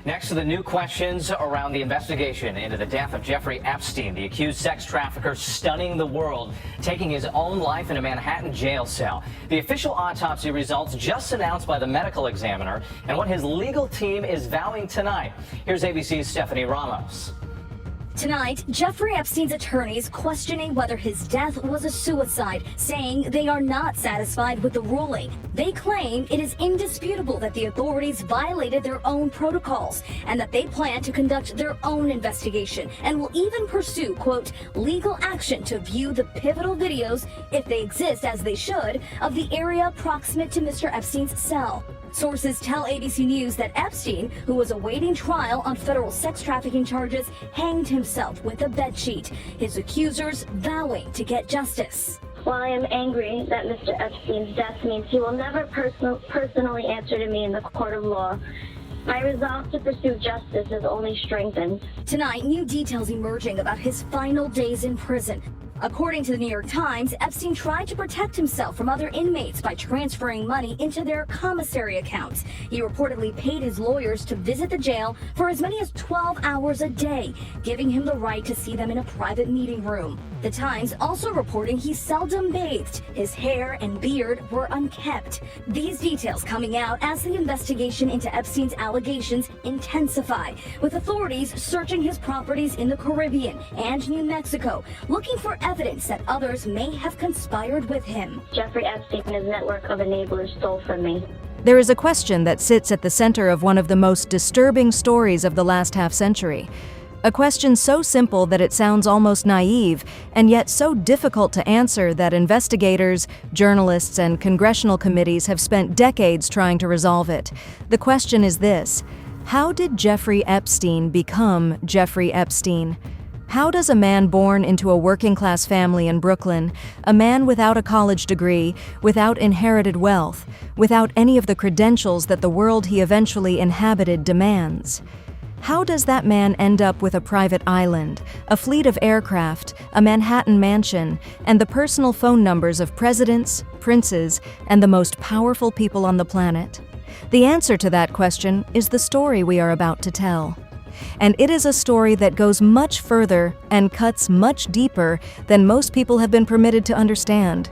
Next to the new questions around the investigation into the death of Jeffrey Epstein, the accused sex trafficker stunning the world, taking his own life in a Manhattan jail cell. The official autopsy results just announced by the medical examiner and what his legal team is vowing tonight. Here's ABC's Stephanie Ramos. Tonight, Jeffrey Epstein's attorneys questioning whether his death was a suicide, saying they are not satisfied with the ruling. They claim it is indisputable that the authorities violated their own protocols and that they plan to conduct their own investigation and will even pursue, quote, legal action to view the pivotal videos, if they exist as they should, of the area proximate to Mr. Epstein's cell. Sources tell ABC News that Epstein, who was awaiting trial on federal sex trafficking charges, hanged himself with a bedsheet, his accusers vowing to get justice. While I am angry that Mr. Epstein's death means he will never personally answer to me in the court of law, my resolve to pursue justice is only strengthened. Tonight, new details emerging about his final days in prison. According to the New York Times, Epstein tried to protect himself from other inmates by transferring money into their commissary accounts. He reportedly paid his lawyers to visit the jail for as many as 12 hours a day, giving him the right to see them in a private meeting room. The Times also reporting he seldom bathed. His hair and beard were unkempt. These details coming out as the investigation into Epstein's allegations intensify, with authorities searching his properties in the Caribbean and New Mexico, looking for evidence that others may have conspired with him. Jeffrey Epstein and his network of enablers stole from me. There is a question that sits at the center of one of the most disturbing stories of the last half-century. A question so simple that it sounds almost naive, and yet so difficult to answer that investigators, journalists, and congressional committees have spent decades trying to resolve it. The question is this: how did Jeffrey Epstein become Jeffrey Epstein? How does a man born into a working-class family in Brooklyn, a man without a college degree, without inherited wealth, without any of the credentials that the world he eventually inhabited demands, how does that man end up with a private island, a fleet of aircraft, a Manhattan mansion, and the personal phone numbers of presidents, princes, and the most powerful people on the planet? The answer to that question is the story we are about to tell. And it is a story that goes much further and cuts much deeper than most people have been permitted to understand.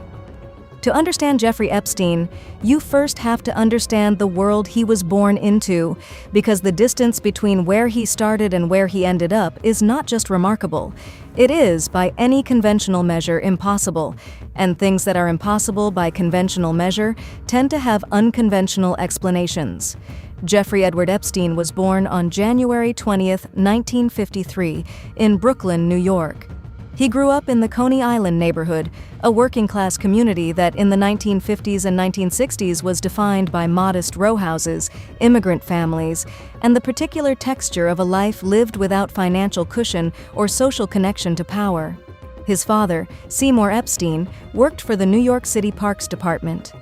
To understand Jeffrey Epstein, you first have to understand the world he was born into, because the distance between where he started and where he ended up is not just remarkable. It is, by any conventional measure, impossible, and things that are impossible by conventional measure tend to have unconventional explanations. Jeffrey Edward Epstein was born on January 20th, 1953, in Brooklyn, New York. He grew up in the Coney Island neighborhood, a working-class community that in the 1950s and 1960s was defined by modest row houses, immigrant families, and the particular texture of a life lived without financial cushion or social connection to power. His father, Seymour Epstein, worked for the New York City Parks Department.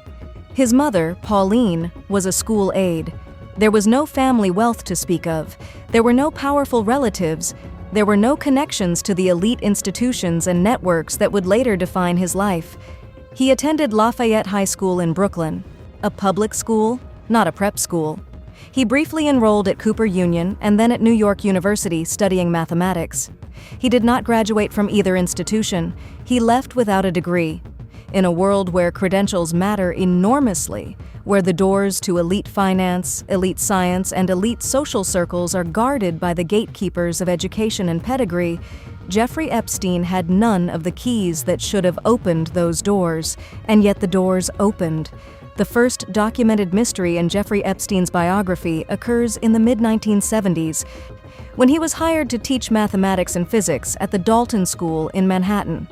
His mother, Pauline, was a school aide. There was no family wealth to speak of. There were no powerful relatives. There were no connections to the elite institutions and networks that would later define his life. He attended Lafayette High School in Brooklyn, a public school, not a prep school. He briefly enrolled at Cooper Union and then at New York University studying mathematics. He did not graduate from either institution. He left without a degree. In a world where credentials matter enormously, where the doors to elite finance, elite science, and elite social circles are guarded by the gatekeepers of education and pedigree, Jeffrey Epstein had none of the keys that should have opened those doors, and yet the doors opened. The first documented mystery in Jeffrey Epstein's biography occurs in the mid-1970s, when he was hired to teach mathematics and physics at the Dalton School in Manhattan.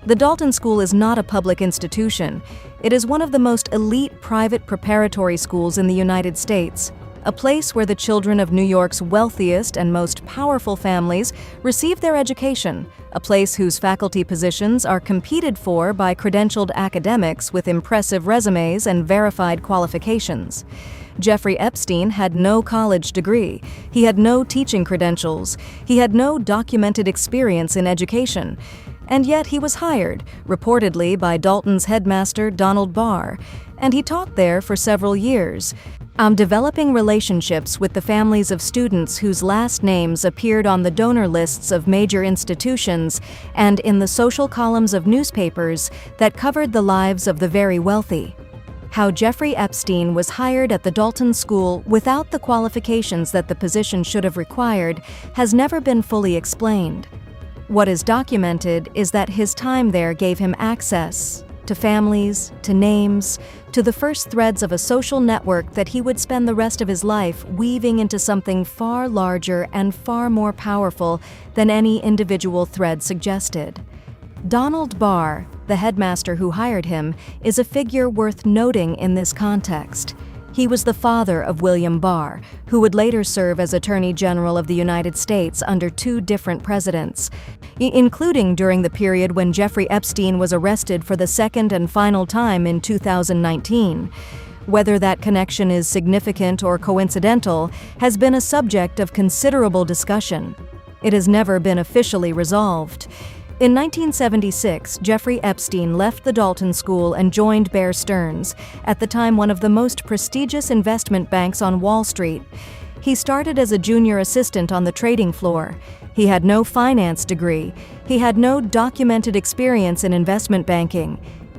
The Dalton School is not a public institution. It is one of the most elite private preparatory schools in the United States, a place where the children of New York's wealthiest and most powerful families receive their education, a place whose faculty positions are competed for by credentialed academics with impressive resumes and verified qualifications. Jeffrey Epstein had no college degree. He had no teaching credentials. He had no documented experience in education. And yet he was hired, reportedly by Dalton's headmaster Donald Barr, and he taught there for several years, developing relationships with the families of students whose last names appeared on the donor lists of major institutions and in the social columns of newspapers that covered the lives of the very wealthy. How Jeffrey Epstein was hired at the Dalton School without the qualifications that the position should have required has never been fully explained. What is documented is that his time there gave him access to families, to names, to the first threads of a social network that he would spend the rest of his life weaving into something far larger and far more powerful than any individual thread suggested. Donald Barr, the headmaster who hired him, is a figure worth noting in this context. He was the father of William Barr, who would later serve as Attorney General of the United States under 2 different presidents, including during the period when Jeffrey Epstein was arrested for the second and final time in 2019. Whether that connection is significant or coincidental has been a subject of considerable discussion. It has never been officially resolved. In 1976, Jeffrey Epstein left the Dalton School and joined Bear Stearns, at the time one of the most prestigious investment banks on Wall Street. He started as a junior assistant on the trading floor. He had no finance degree. He had no documented experience in investment banking.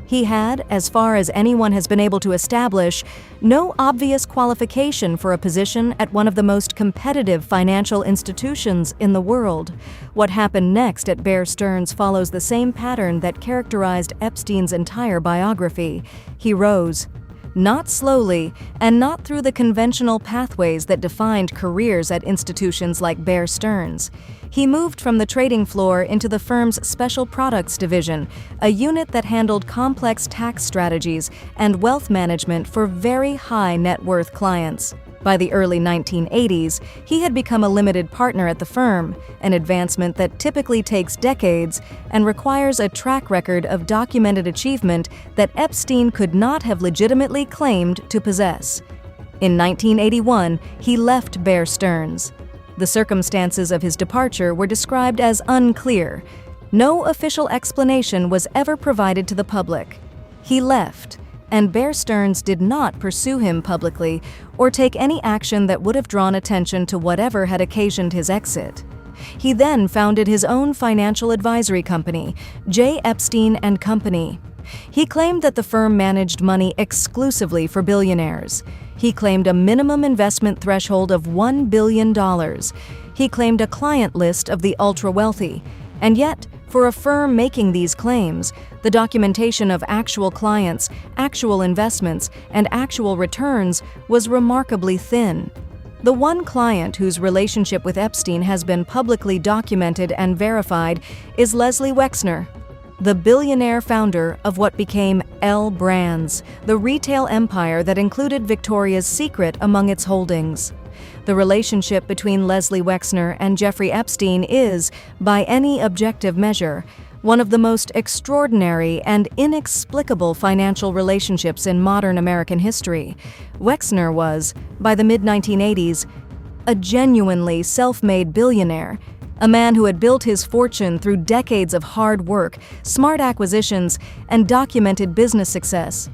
He had, as far as anyone has been able to establish, no obvious qualification for a position at one of the most competitive financial institutions in the world. What happened next at Bear Stearns follows the same pattern that characterized Epstein's entire biography. He rose, not slowly, and not through the conventional pathways that defined careers at institutions like Bear Stearns. He moved from the trading floor into the firm's Special Products Division, a unit that handled complex tax strategies and wealth management for very high net worth clients. By the early 1980s, he had become a limited partner at the firm, an advancement that typically takes decades and requires a track record of documented achievement that Epstein could not have legitimately claimed to possess. In 1981, he left Bear Stearns. The circumstances of his departure were described as unclear. No official explanation was ever provided to the public. He left, and Bear Stearns did not pursue him publicly or take any action that would have drawn attention to whatever had occasioned his exit. He then founded his own financial advisory company, J. Epstein & Company. He claimed that the firm managed money exclusively for billionaires. He claimed a minimum investment threshold of $1 billion. He claimed a client list of the ultra-wealthy. And yet, for a firm making these claims, the documentation of actual clients, actual investments, and actual returns was remarkably thin. The one client whose relationship with Epstein has been publicly documented and verified is Leslie Wexner, the billionaire founder of what became L Brands, the retail empire that included Victoria's Secret among its holdings. The relationship between Leslie Wexner and Jeffrey Epstein is, by any objective measure, one of the most extraordinary and inexplicable financial relationships in modern American history. Wexner was, by the mid-1980s, a genuinely self-made billionaire, a man who had built his fortune through decades of hard work, smart acquisitions, and documented business success.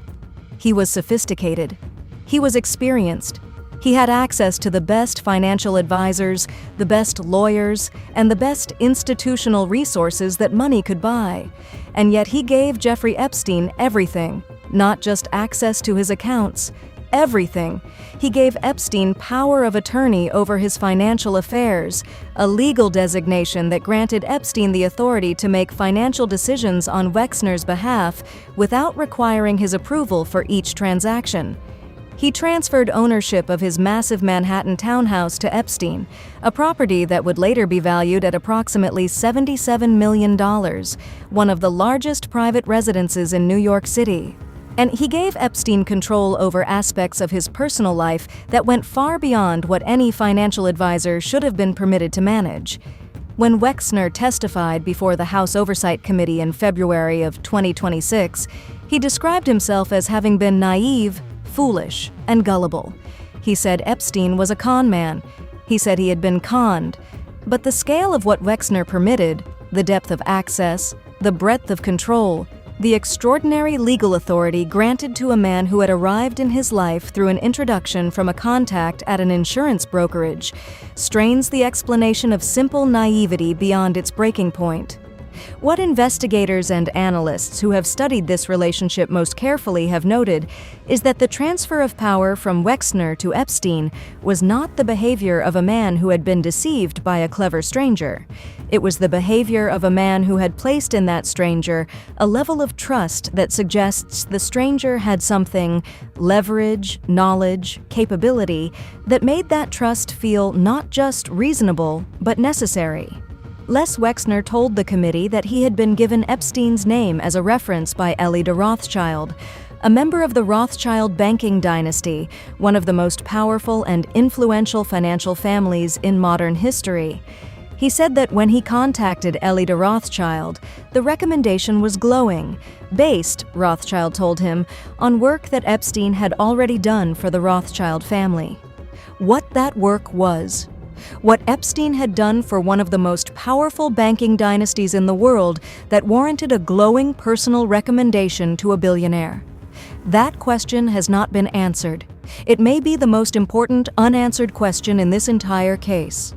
He was sophisticated. He was experienced. He had access to the best financial advisors, the best lawyers, and the best institutional resources that money could buy. And yet he gave Jeffrey Epstein everything, not just access to his accounts, everything. He gave Epstein power of attorney over his financial affairs, a legal designation that granted Epstein the authority to make financial decisions on Wexner's behalf without requiring his approval for each transaction. He transferred ownership of his massive Manhattan townhouse to Epstein, a property that would later be valued at approximately $77 million, one of the largest private residences in New York City. And he gave Epstein control over aspects of his personal life that went far beyond what any financial advisor should have been permitted to manage. When Wexner testified before the House Oversight Committee in February of 2026, he described himself as having been naive, foolish, and gullible. He said Epstein was a con man. He said he had been conned. But the scale of what Wexner permitted, the depth of access, the breadth of control, The extraordinary legal authority granted to a man who had arrived in his life through an introduction from a contact at an insurance brokerage strains the explanation of simple naivety beyond its breaking point. What investigators and analysts who have studied this relationship most carefully have noted is that the transfer of power from Wexner to Epstein was not the behavior of a man who had been deceived by a clever stranger. It was the behavior of a man who had placed in that stranger a level of trust that suggests the stranger had something, leverage, knowledge, capability, that made that trust feel not just reasonable, but necessary. Les Wexner told the committee that he had been given Epstein's name as a reference by Ellie de Rothschild, a member of the Rothschild banking dynasty, one of the most powerful and influential financial families in modern history. He said that when he contacted Ellie de Rothschild, the recommendation was glowing, based, Rothschild told him, on work that Epstein had already done for the Rothschild family. What that work was. What Epstein had done for one of the most powerful banking dynasties in the world that warranted a glowing personal recommendation to a billionaire. That question has not been answered. It may be the most important unanswered question in this entire case.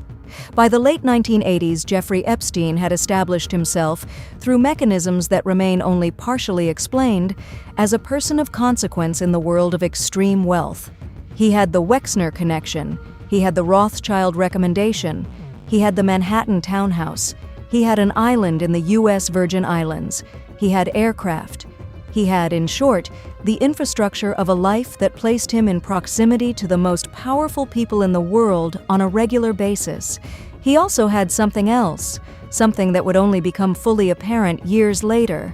By the late 1980s, Jeffrey Epstein had established himself, through mechanisms that remain only partially explained, as a person of consequence in the world of extreme wealth. He had the Wexner connection. He had the Rothschild recommendation. He had the Manhattan townhouse. He had an island in the U.S. Virgin Islands. He had aircraft. He had, in short, the infrastructure of a life that placed him in proximity to the most powerful people in the world on a regular basis. He also had something else, something that would only become fully apparent years later.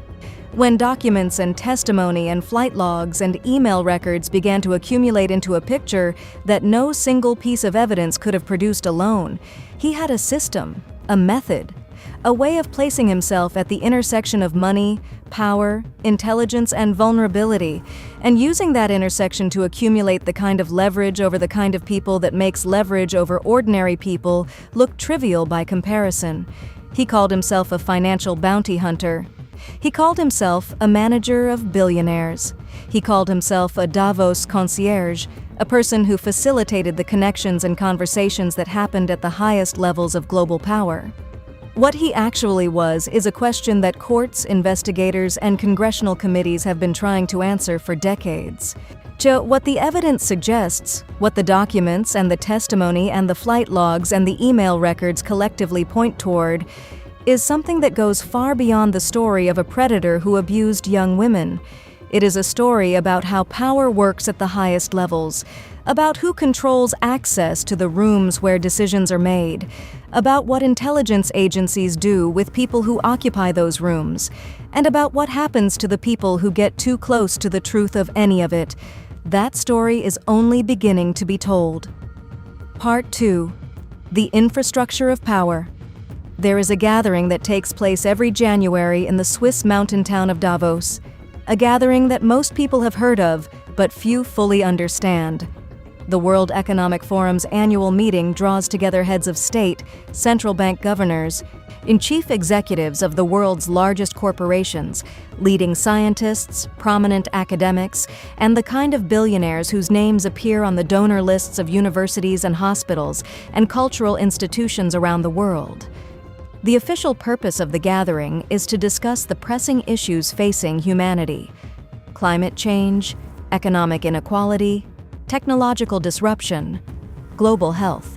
When documents and testimony and flight logs and email records began to accumulate into a picture that no single piece of evidence could have produced alone, he had a system, a method, a way of placing himself at the intersection of money, power, intelligence, and vulnerability, and using that intersection to accumulate the kind of leverage over the kind of people that makes leverage over ordinary people look trivial by comparison. He called himself a financial bounty hunter. He called himself a manager of billionaires. He called himself a Davos concierge, a person who facilitated the connections and conversations that happened at the highest levels of global power. What he actually was is a question that courts, investigators, and congressional committees have been trying to answer for decades. What the evidence suggests, what the documents and the testimony and the flight logs and the email records collectively point toward, is something that goes far beyond the story of a predator who abused young women. It is a story about how power works at the highest levels, about who controls access to the rooms where decisions are made, about what intelligence agencies do with people who occupy those rooms, and about what happens to the people who get too close to the truth of any of it. That story is only beginning to be told. Part 2. The Infrastructure of Power. There is a gathering that takes place every January in the Swiss mountain town of Davos, a gathering that most people have heard of, but few fully understand. The World Economic Forum's annual meeting draws together heads of state, central bank governors, and chief executives of the world's largest corporations, leading scientists, prominent academics, and the kind of billionaires whose names appear on the donor lists of universities and hospitals and cultural institutions around the world. The official purpose of the gathering is to discuss the pressing issues facing humanity: climate change, economic inequality, technological disruption, global health.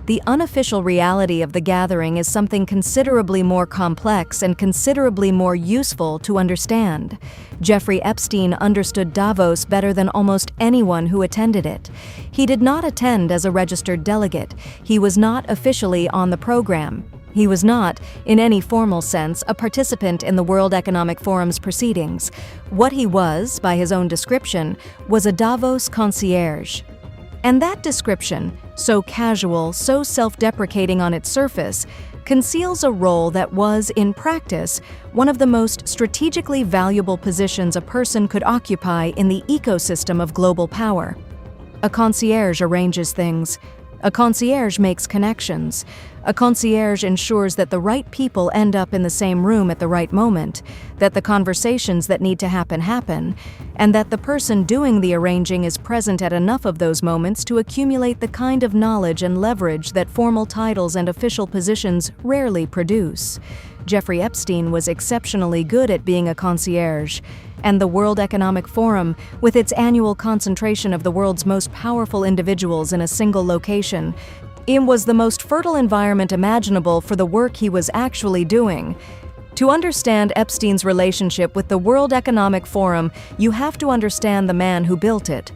The unofficial reality of the gathering is something considerably more complex and considerably more useful to understand. Jeffrey Epstein understood Davos better than almost anyone who attended it. He did not attend as a registered delegate. He was not officially on the program. He was not, in any formal sense, a participant in the World Economic Forum's proceedings. What he was, by his own description, was a Davos concierge. And that description, so casual, so self-deprecating on its surface, conceals a role that was, in practice, one of the most strategically valuable positions a person could occupy in the ecosystem of global power. A concierge arranges things. A concierge makes connections. A concierge ensures that the right people end up in the same room at the right moment, that the conversations that need to happen, and that the person doing the arranging is present at enough of those moments to accumulate the kind of knowledge and leverage that formal titles and official positions rarely produce. Jeffrey Epstein was exceptionally good at being a concierge, and the World Economic Forum, with its annual concentration of the world's most powerful individuals in a single location, it was the most fertile environment imaginable for the work he was actually doing. To understand Epstein's relationship with the World Economic Forum, you have to understand the man who built it.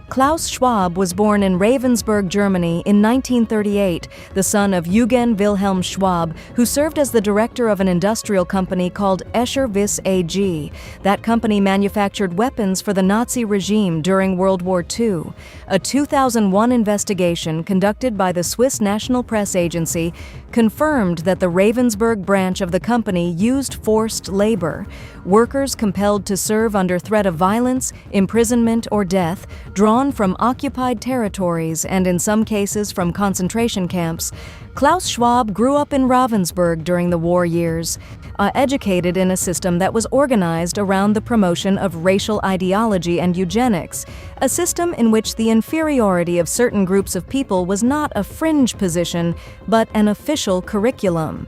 Klaus Schwab was born in Ravensburg, Germany in 1938, the son of Eugen Wilhelm Schwab, who served as the director of an industrial company called Escher Wyss AG. That company manufactured weapons for the Nazi regime during World War II. A 2001 investigation conducted by the Swiss National Press Agency confirmed that the Ravensburg branch of the company used forced labor. Workers compelled to serve under threat of violence, imprisonment, or death, drawn from occupied territories and in some cases from concentration camps. Klaus Schwab grew up in Ravensburg during the war years, educated in a system that was organized around the promotion of racial ideology and eugenics, a system in which the inferiority of certain groups of people was not a fringe position, but an official curriculum.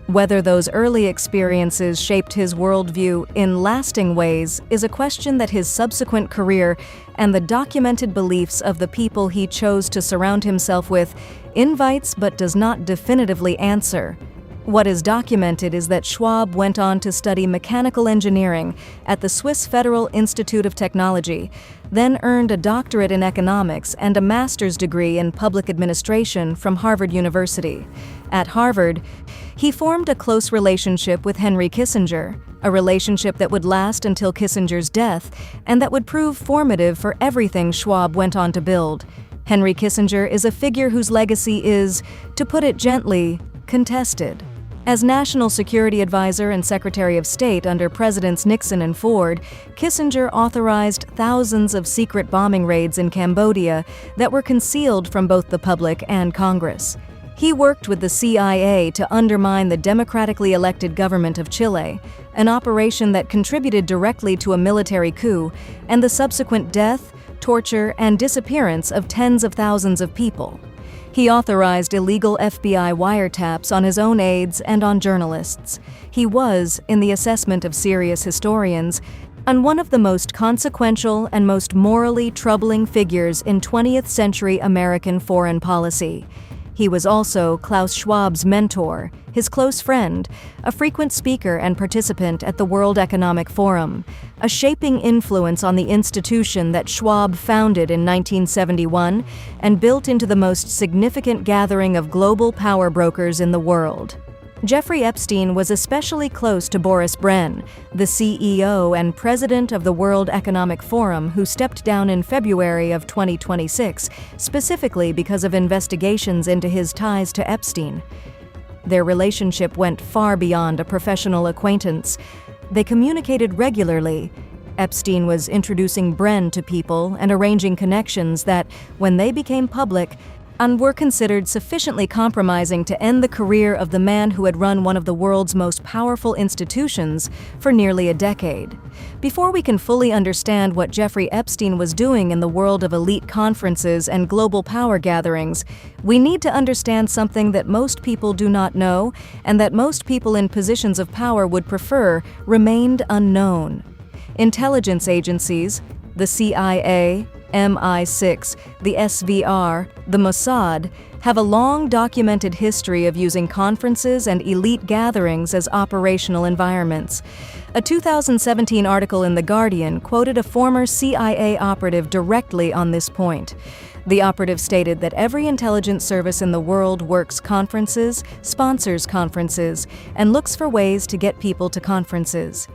Whether those early experiences shaped his worldview in lasting ways is a question that his subsequent career and the documented beliefs of the people he chose to surround himself with invites but does not definitively answer. What is documented is that Schwab went on to study mechanical engineering at the Swiss Federal Institute of Technology, then earned a doctorate in economics and a master's degree in public administration from Harvard University. At Harvard, he formed a close relationship with Henry Kissinger, a relationship that would last until Kissinger's death and that would prove formative for everything Schwab went on to build. Henry Kissinger is a figure whose legacy is, to put it gently, contested. As National Security Advisor and Secretary of State under Presidents Nixon and Ford, Kissinger authorized thousands of secret bombing raids in Cambodia that were concealed from both the public and Congress. He worked with the CIA to undermine the democratically elected government of Chile, an operation that contributed directly to a military coup and the subsequent death, torture, and disappearance of tens of thousands of people. He authorized illegal FBI wiretaps on his own aides and on journalists. He was, in the assessment of serious historians, one of the most consequential and most morally troubling figures in 20th century American foreign policy. He was also Klaus Schwab's mentor, his close friend, a frequent speaker and participant at the World Economic Forum, a shaping influence on the institution that Schwab founded in 1971 and built into the most significant gathering of global power brokers in the world. Jeffrey Epstein was especially close to Boris Bren, the CEO and president of the World Economic Forum, who stepped down in February of 2026, specifically because of investigations into his ties to Epstein. Their relationship went far beyond a professional acquaintance. They communicated regularly. Epstein was introducing Bren to people and arranging connections that, when they became public, were considered sufficiently compromising to end the career of the man who had run one of the world's most powerful institutions for nearly a decade. Before we can fully understand what Jeffrey Epstein was doing in the world of elite conferences and global power gatherings, we need to understand something that most people do not know and that most people in positions of power would prefer remained unknown. Intelligence agencies, the CIA, MI6, the SVR, the Mossad, have a long documented history of using conferences and elite gatherings as operational environments. A 2017 article in The Guardian quoted a former CIA operative directly on this point. The operative stated that every intelligence service in the world works conferences, sponsors conferences, and looks for ways to get people to conferences.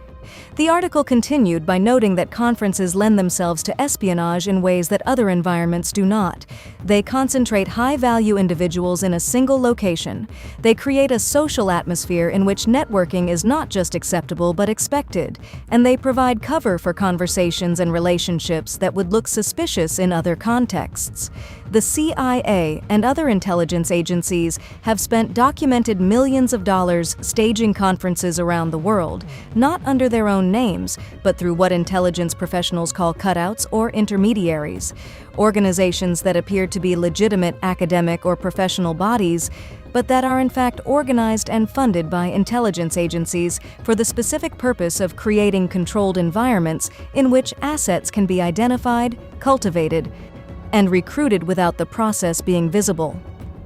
The article continued by noting that conferences lend themselves to espionage in ways that other environments do not. They concentrate high-value individuals in a single location. They create a social atmosphere in which networking is not just acceptable but expected, and they provide cover for conversations and relationships that would look suspicious in other contexts. The CIA and other intelligence agencies have spent documented millions of dollars staging conferences around the world, not under their own names, but through what intelligence professionals call cutouts or intermediaries, organizations that appear to be legitimate academic or professional bodies, but that are in fact organized and funded by intelligence agencies for the specific purpose of creating controlled environments in which assets can be identified, cultivated, and recruited without the process being visible.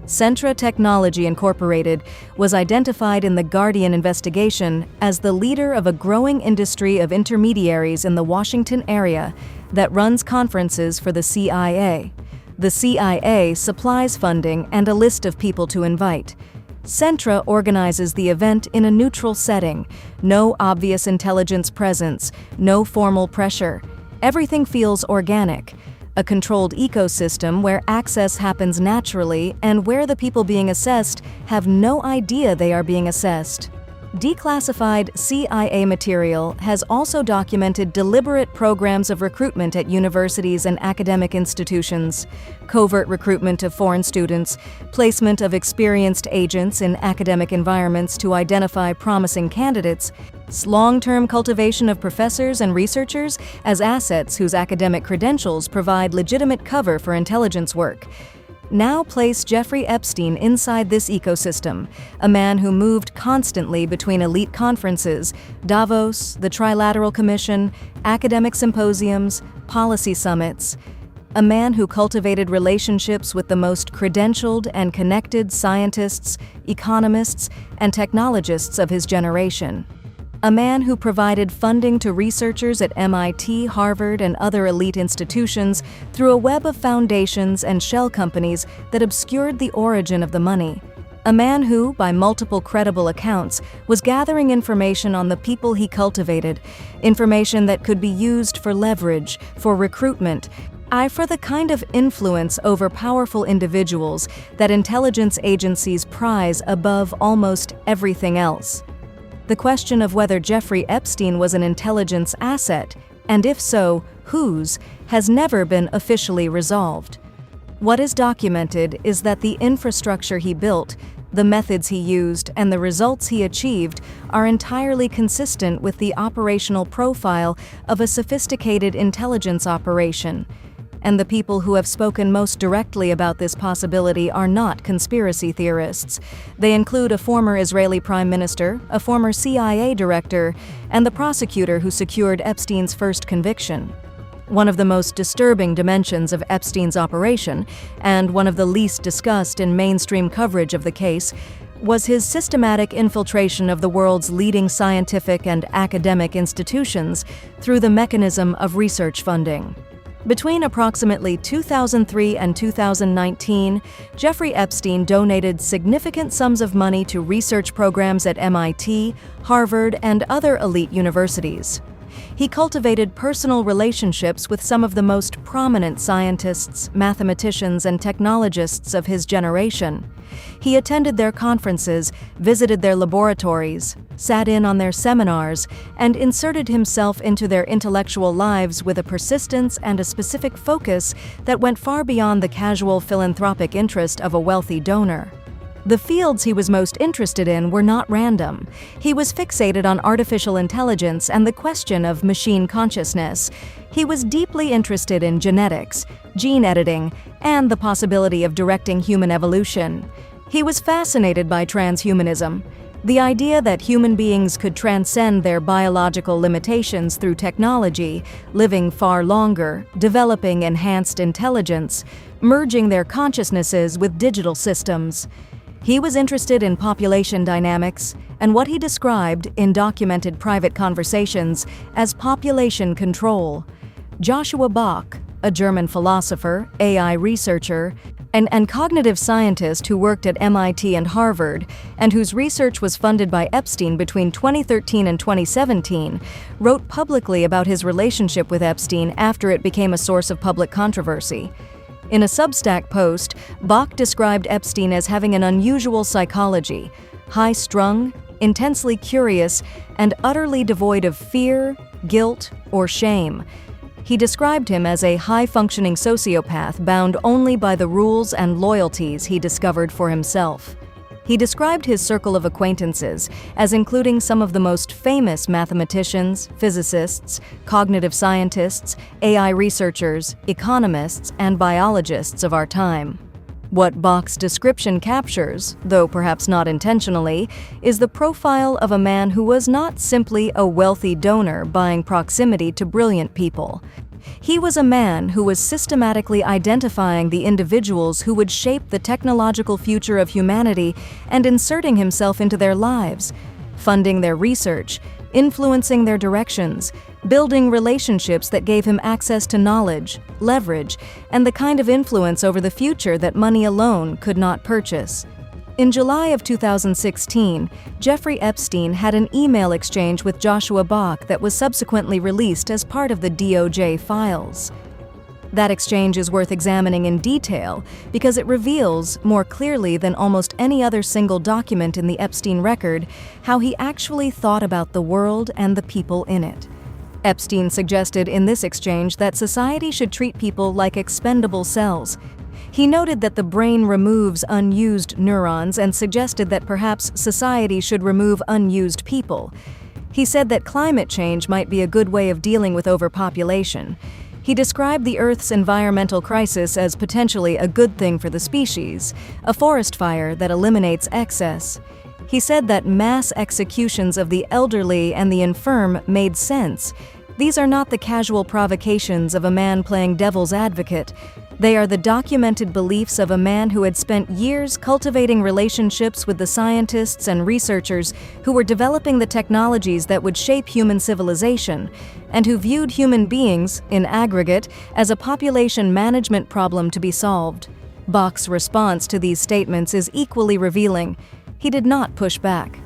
Centra Technology Incorporated was identified in the Guardian investigation as the leader of a growing industry of intermediaries in the Washington area that runs conferences for the CIA. The CIA supplies funding and a list of people to invite. Centra organizes the event in a neutral setting, no obvious intelligence presence, no formal pressure. Everything feels organic. A controlled ecosystem where access happens naturally and where the people being assessed have no idea they are being assessed. Declassified CIA material has also documented deliberate programs of recruitment at universities and academic institutions, covert recruitment of foreign students, placement of experienced agents in academic environments to identify promising candidates, long-term cultivation of professors and researchers as assets whose academic credentials provide legitimate cover for intelligence work. Now place Jeffrey Epstein inside this ecosystem, a man who moved constantly between elite conferences, Davos, the Trilateral Commission, academic symposiums, policy summits, a man who cultivated relationships with the most credentialed and connected scientists, economists, and technologists of his generation. A man who provided funding to researchers at MIT, Harvard, and other elite institutions through a web of foundations and shell companies that obscured the origin of the money. A man who, by multiple credible accounts, was gathering information on the people he cultivated, information that could be used for leverage, for recruitment, for the kind of influence over powerful individuals that intelligence agencies prize above almost everything else. The question of whether Jeffrey Epstein was an intelligence asset, and if so, whose, has never been officially resolved. What is documented is that the infrastructure he built, the methods he used, and the results he achieved are entirely consistent with the operational profile of a sophisticated intelligence operation. And the people who have spoken most directly about this possibility are not conspiracy theorists. They include a former Israeli prime minister, a former CIA director, and the prosecutor who secured Epstein's first conviction. One of the most disturbing dimensions of Epstein's operation, and one of the least discussed in mainstream coverage of the case, was his systematic infiltration of the world's leading scientific and academic institutions through the mechanism of research funding. Between approximately 2003 and 2019, Jeffrey Epstein donated significant sums of money to research programs at MIT, Harvard, and other elite universities. He cultivated personal relationships with some of the most prominent scientists, mathematicians, and technologists of his generation. He attended their conferences, visited their laboratories, sat in on their seminars, and inserted himself into their intellectual lives with a persistence and a specific focus that went far beyond the casual philanthropic interest of a wealthy donor. The fields he was most interested in were not random. He was fixated on artificial intelligence and the question of machine consciousness. He was deeply interested in genetics, gene editing, and the possibility of directing human evolution. He was fascinated by transhumanism, the idea that human beings could transcend their biological limitations through technology, living far longer, developing enhanced intelligence, merging their consciousnesses with digital systems. He was interested in population dynamics and what he described in documented private conversations as population control. Joshua Bach, a German philosopher, AI researcher, and cognitive scientist who worked at MIT and Harvard, and whose research was funded by Epstein between 2013 and 2017, wrote publicly about his relationship with Epstein after it became a source of public controversy. In a Substack post, Bach described Epstein as having an unusual psychology, high-strung, intensely curious, and utterly devoid of fear, guilt, or shame. He described him as a high-functioning sociopath bound only by the rules and loyalties he discovered for himself. He described his circle of acquaintances as including some of the most famous mathematicians, physicists, cognitive scientists, AI researchers, economists, and biologists of our time. What Bach's description captures, though perhaps not intentionally, is the profile of a man who was not simply a wealthy donor buying proximity to brilliant people. He was a man who was systematically identifying the individuals who would shape the technological future of humanity and inserting himself into their lives, funding their research, influencing their directions, building relationships that gave him access to knowledge, leverage, and the kind of influence over the future that money alone could not purchase. In July of 2016, Jeffrey Epstein had an email exchange with Joshua Bach that was subsequently released as part of the DOJ files. That exchange is worth examining in detail because it reveals, more clearly than almost any other single document in the Epstein record, how he actually thought about the world and the people in it. Epstein suggested in this exchange that society should treat people like expendable cells. He noted that the brain removes unused neurons and suggested that perhaps society should remove unused people. He said that climate change might be a good way of dealing with overpopulation. He described the Earth's environmental crisis as potentially a good thing for the species, a forest fire that eliminates excess. He said that mass executions of the elderly and the infirm made sense. These are not the casual provocations of a man playing devil's advocate. They are the documented beliefs of a man who had spent years cultivating relationships with the scientists and researchers who were developing the technologies that would shape human civilization, and who viewed human beings, in aggregate, as a population management problem to be solved. Bach's response to these statements is equally revealing. He did not push back.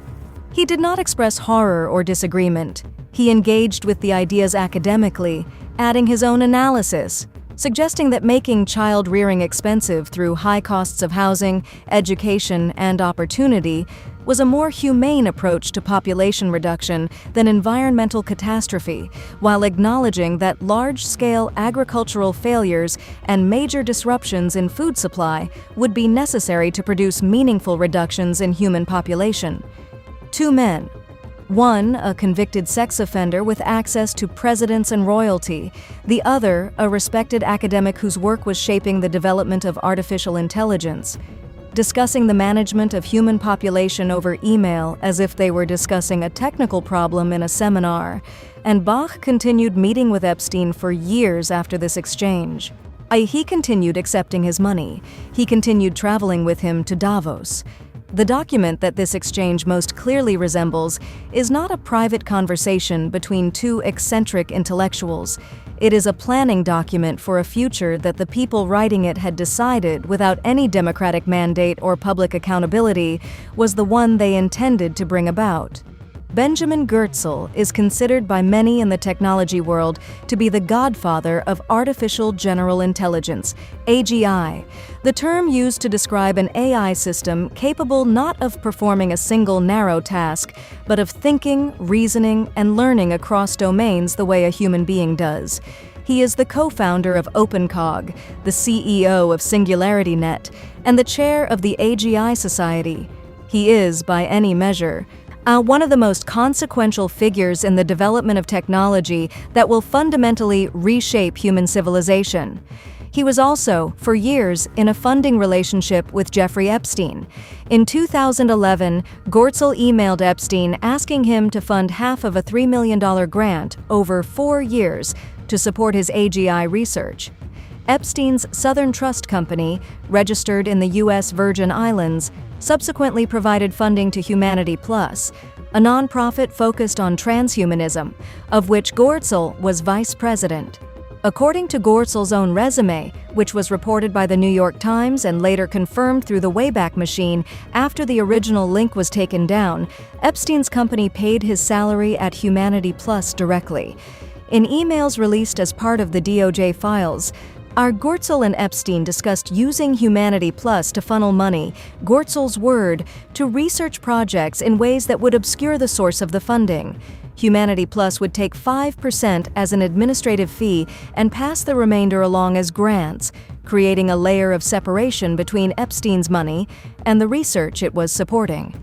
He did not express horror or disagreement. He engaged with the ideas academically, adding his own analysis, suggesting that making child-rearing expensive through high costs of housing, education, and opportunity was a more humane approach to population reduction than environmental catastrophe, while acknowledging that large-scale agricultural failures and major disruptions in food supply would be necessary to produce meaningful reductions in human population. Two men. One, a convicted sex offender with access to presidents and royalty. The other, a respected academic whose work was shaping the development of artificial intelligence. Discussing the management of human population over email as if they were discussing a technical problem in a seminar. And Bach continued meeting with Epstein for years after this exchange. He continued accepting his money. He continued traveling with him to Davos. The document that this exchange most clearly resembles is not a private conversation between two eccentric intellectuals. It is a planning document for a future that the people writing it had decided, without any democratic mandate or public accountability, was the one they intended to bring about. Benjamin Goertzel is considered by many in the technology world to be the godfather of artificial general intelligence, AGI, the term used to describe an AI system capable not of performing a single narrow task, but of thinking, reasoning, and learning across domains the way a human being does. He is the co-founder of OpenCog, the CEO of SingularityNet, and the chair of the AGI Society. He is, by any measure, one of the most consequential figures in the development of technology that will fundamentally reshape human civilization. He was also, for years, in a funding relationship with Jeffrey Epstein. In 2011, Goertzel emailed Epstein asking him to fund half of a $3 million grant over 4 years to support his AGI research. Epstein's Southern Trust Company, registered in the U.S. Virgin Islands, subsequently provided funding to Humanity Plus, a nonprofit focused on transhumanism, of which Goertzel was vice president. According to Goertzel's own resume, which was reported by the New York Times and later confirmed through the Wayback Machine after the original link was taken down, Epstein's company paid his salary at Humanity Plus directly. In emails released as part of the DOJ files, Goertzel and Epstein discussed using Humanity Plus to funnel money, Goertzel's word, to research projects in ways that would obscure the source of the funding. Humanity Plus would take 5% as an administrative fee and pass the remainder along as grants, creating a layer of separation between Epstein's money and the research it was supporting.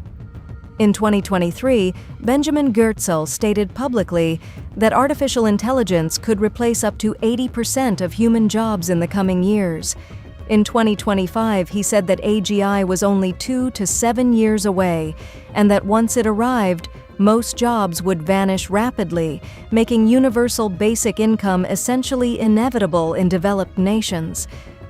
In 2023, Benjamin Goertzel stated publicly that artificial intelligence could replace up to 80% of human jobs in the coming years. In 2025, he said that AGI was only 2 to 7 years away, and that once it arrived, most jobs would vanish rapidly, making universal basic income essentially inevitable in developed nations.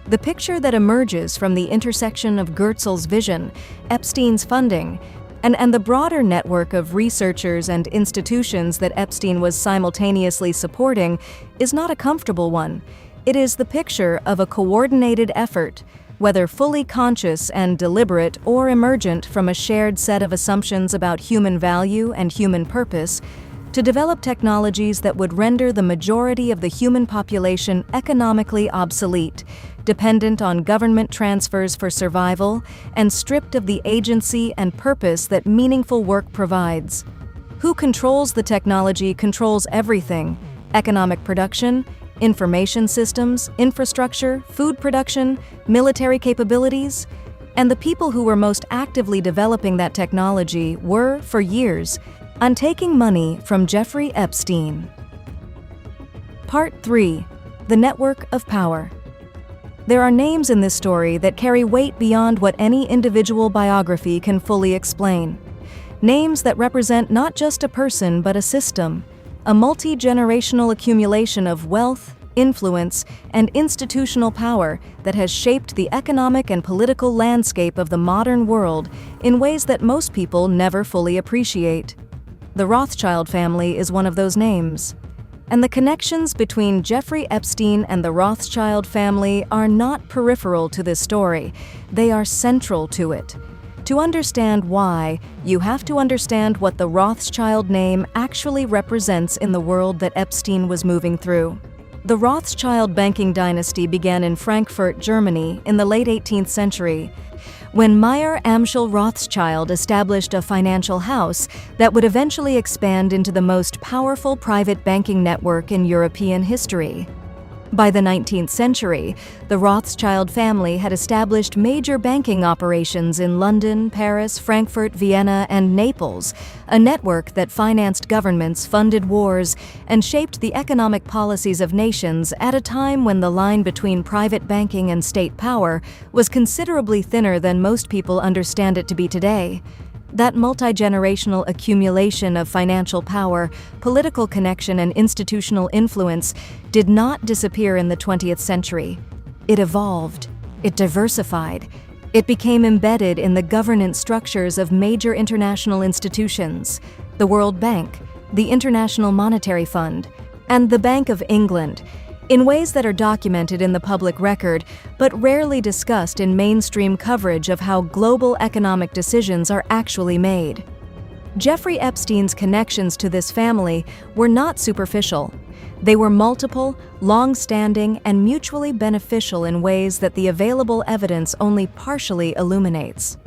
The picture that emerges from the intersection of Goertzel's vision, Epstein's funding, and the broader network of researchers and institutions that Epstein was simultaneously supporting is not a comfortable one. It is the picture of a coordinated effort, whether fully conscious and deliberate or emergent from a shared set of assumptions about human value and human purpose, to develop technologies that would render the majority of the human population economically obsolete, dependent on government transfers for survival, and stripped of the agency and purpose that meaningful work provides. Who controls the technology controls everything: economic production, information systems, infrastructure, food production, military capabilities. And the people who were most actively developing that technology were, for years, untaking money from Jeffrey Epstein. Part 3. The Network of Power. There are names in this story that carry weight beyond what any individual biography can fully explain. Names that represent not just a person but a system, a multi-generational accumulation of wealth, influence, and institutional power that has shaped the economic and political landscape of the modern world in ways that most people never fully appreciate. The Rothschild family is one of those names. And the connections between Jeffrey Epstein and the Rothschild family are not peripheral to this story, they are central to it. To understand why, you have to understand what the Rothschild name actually represents in the world that Epstein was moving through. The Rothschild banking dynasty began in Frankfurt, Germany, in the late 18th century, when Meyer Amschel Rothschild established a financial house that would eventually expand into the most powerful private banking network in European history. By the 19th century, the Rothschild family had established major banking operations in London, Paris, Frankfurt, Vienna, and Naples, a network that financed governments, funded wars, and shaped the economic policies of nations at a time when the line between private banking and state power was considerably thinner than most people understand it to be today. That multi-generational accumulation of financial power, political connection, and institutional influence did not disappear in the 20th century. It evolved. It diversified. It became embedded in the governance structures of major international institutions, the World Bank, the International Monetary Fund, and the Bank of England, in ways that are documented in the public record, but rarely discussed in mainstream coverage of how global economic decisions are actually made. Jeffrey Epstein's connections to this family were not superficial. They were multiple, long-standing, and mutually beneficial in ways that the available evidence only partially illuminates.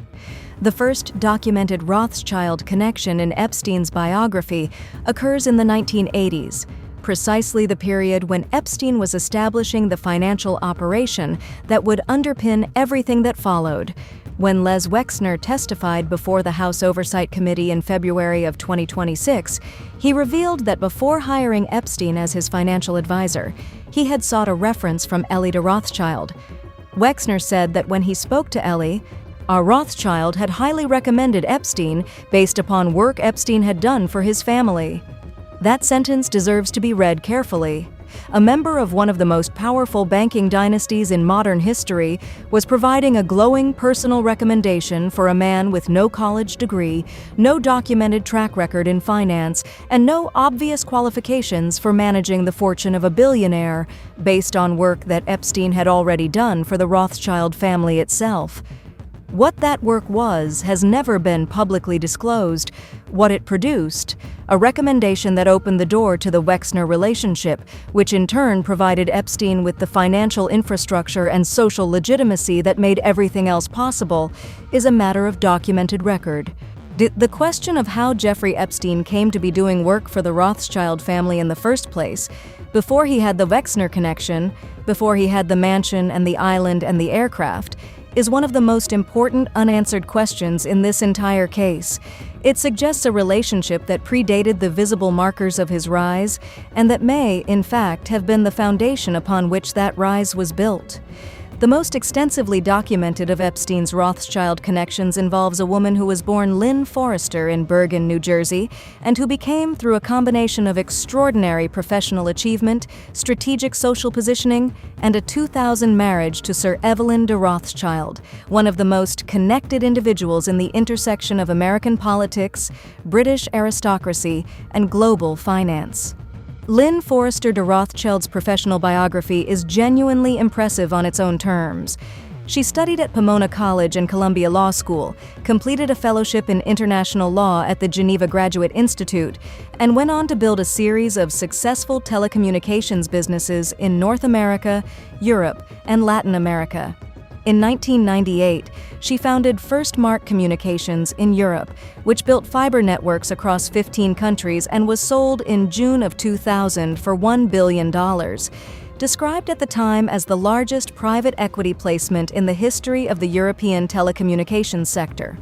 The first documented Rothschild connection in Epstein's biography occurs in the 1980s, precisely the period when Epstein was establishing the financial operation that would underpin everything that followed. When Les Wexner testified before the House Oversight Committee in February of 2026, he revealed that before hiring Epstein as his financial advisor, he had sought a reference from Ellie de Rothschild. Wexner said that when he spoke to Ellie, our Rothschild had highly recommended Epstein based upon work Epstein had done for his family. That sentence deserves to be read carefully. A member of one of the most powerful banking dynasties in modern history was providing a glowing personal recommendation for a man with no college degree, no documented track record in finance, and no obvious qualifications for managing the fortune of a billionaire, based on work that Epstein had already done for the Rothschild family itself. What that work was has never been publicly disclosed. What it produced, a recommendation that opened the door to the Wexner relationship, which in turn provided Epstein with the financial infrastructure and social legitimacy that made everything else possible, is a matter of documented record. The question of how Jeffrey Epstein came to be doing work for the Rothschild family in the first place, before he had the Wexner connection, before he had the mansion and the island and the aircraft, is one of the most important unanswered questions in this entire case. It suggests a relationship that predated the visible markers of his rise, and that may, in fact, have been the foundation upon which that rise was built. The most extensively documented of Epstein's Rothschild connections involves a woman who was born Lynn Forrester in Bergen, New Jersey, and who became, through a combination of extraordinary professional achievement, strategic social positioning, and a 2000 marriage to Sir Evelyn de Rothschild, one of the most connected individuals in the intersection of American politics, British aristocracy, and global finance. Lynn Forrester de Rothschild's professional biography is genuinely impressive on its own terms. She studied at Pomona College and Columbia Law School, completed a fellowship in international law at the Geneva Graduate Institute, and went on to build a series of successful telecommunications businesses in North America, Europe, and Latin America. In 1998, she founded First Mark Communications in Europe, which built fiber networks across 15 countries and was sold in June of 2000 for $1 billion. Described at the time as the largest private equity placement in the history of the European telecommunications sector.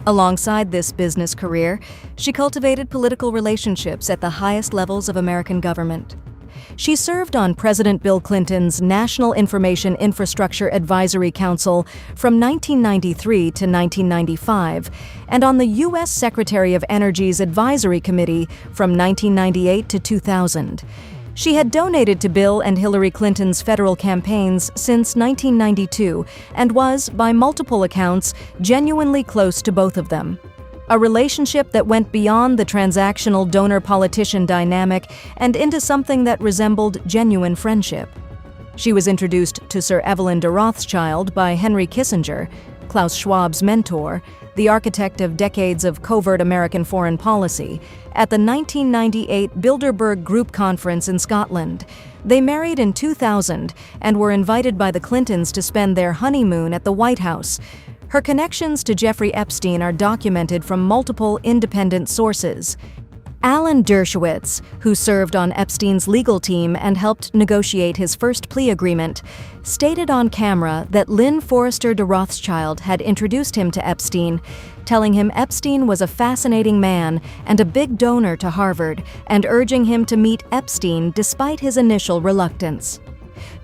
Alongside this business career, she cultivated political relationships at the highest levels of American government. She served on President Bill Clinton's National Information Infrastructure Advisory Council from 1993 to 1995, and on the U.S. Secretary of Energy's Advisory Committee from 1998 to 2000. She had donated to Bill and Hillary Clinton's federal campaigns since 1992 and was, by multiple accounts, genuinely close to both of them. A relationship that went beyond the transactional donor-politician dynamic and into something that resembled genuine friendship. She was introduced to Sir Evelyn de Rothschild by Henry Kissinger, Klaus Schwab's mentor, the architect of decades of covert American foreign policy, at the 1998 Bilderberg Group Conference in Scotland. They married in 2000 and were invited by the Clintons to spend their honeymoon at the White House. Her connections to Jeffrey Epstein are documented from multiple independent sources. Alan Dershowitz, who served on Epstein's legal team and helped negotiate his first plea agreement, stated on camera that Lynn Forrester de Rothschild had introduced him to Epstein, telling him Epstein was a fascinating man and a big donor to Harvard, and urging him to meet Epstein despite his initial reluctance.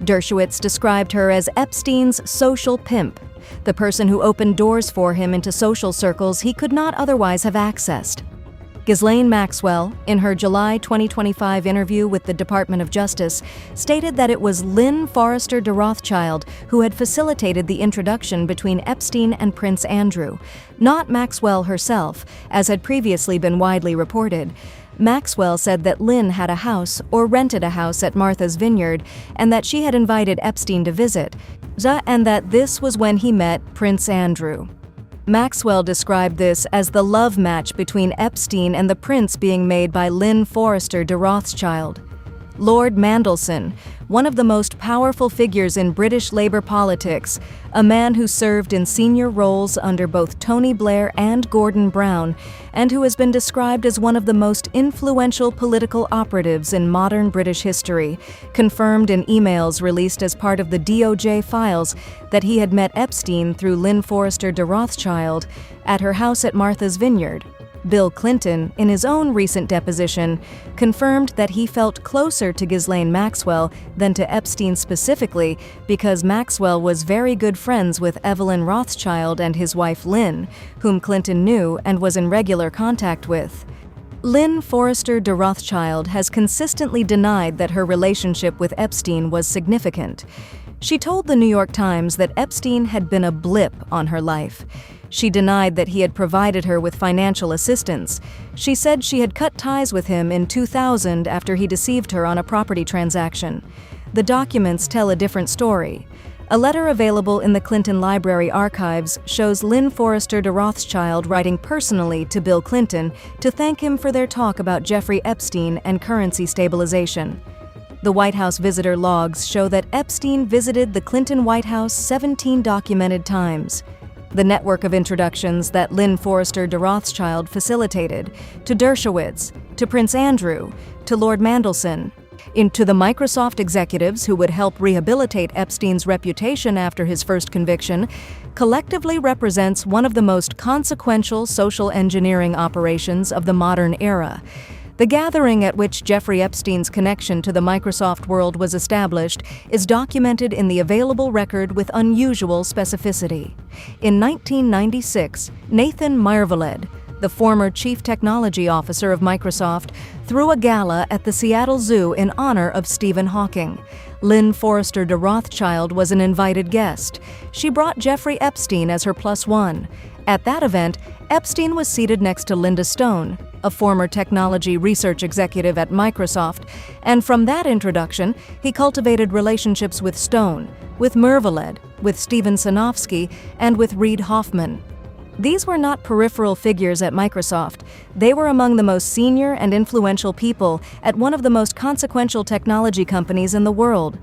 Dershowitz described her as Epstein's social pimp, the person who opened doors for him into social circles he could not otherwise have accessed. Ghislaine Maxwell, in her July 2025 interview with the Department of Justice, stated that it was Lynn Forrester de Rothschild who had facilitated the introduction between Epstein and Prince Andrew, not Maxwell herself, as had previously been widely reported. Maxwell said that Lynn had a house or rented a house at Martha's Vineyard and that she had invited Epstein to visit, and that this was when he met Prince Andrew. Maxwell described this as the love match between Epstein and the prince being made by Lynn Forrester de Rothschild. Lord Mandelson, one of the most powerful figures in British Labour politics, a man who served in senior roles under both Tony Blair and Gordon Brown, and who has been described as one of the most influential political operatives in modern British history, confirmed in emails released as part of the DOJ files that he had met Epstein through Lynn Forrester de Rothschild at her house at Martha's Vineyard. Bill Clinton, in his own recent deposition, confirmed that he felt closer to Ghislaine Maxwell than to Epstein specifically because Maxwell was very good friends with Evelyn Rothschild and his wife Lynn, whom Clinton knew and was in regular contact with. Lynn Forrester de Rothschild has consistently denied that her relationship with Epstein was significant. She told the New York Times that Epstein had been a blip on her life. She denied that he had provided her with financial assistance. She said she had cut ties with him in 2000 after he deceived her on a property transaction. The documents tell a different story. A letter available in the Clinton Library archives shows Lynn Forrester de Rothschild writing personally to Bill Clinton to thank him for their talk about Jeffrey Epstein and currency stabilization. The White House visitor logs show that Epstein visited the Clinton White House 17 documented times. the network of introductions that Lynn Forrester de Rothschild facilitated, to Dershowitz, to Prince Andrew, to Lord Mandelson, into the Microsoft executives who would help rehabilitate Epstein's reputation after his first conviction, collectively represents one of the most consequential social engineering operations of the modern era. The gathering at which Jeffrey Epstein's connection to the Microsoft world was established is documented in the available record with unusual specificity. In 1996, Nathan Myhrvold, the former chief technology officer of Microsoft, threw a gala at the Seattle Zoo in honor of Stephen Hawking. Lynn Forrester de Rothschild was an invited guest. She brought Jeffrey Epstein as her plus one. At that event, Epstein was seated next to Linda Stone, a former technology research executive at Microsoft, and from that introduction, he cultivated relationships with Stone, with Myhrvold, with Steven Sinofsky, and with Reid Hoffman. These were not peripheral figures at Microsoft. They were among the most senior and influential people at one of the most consequential technology companies in the world.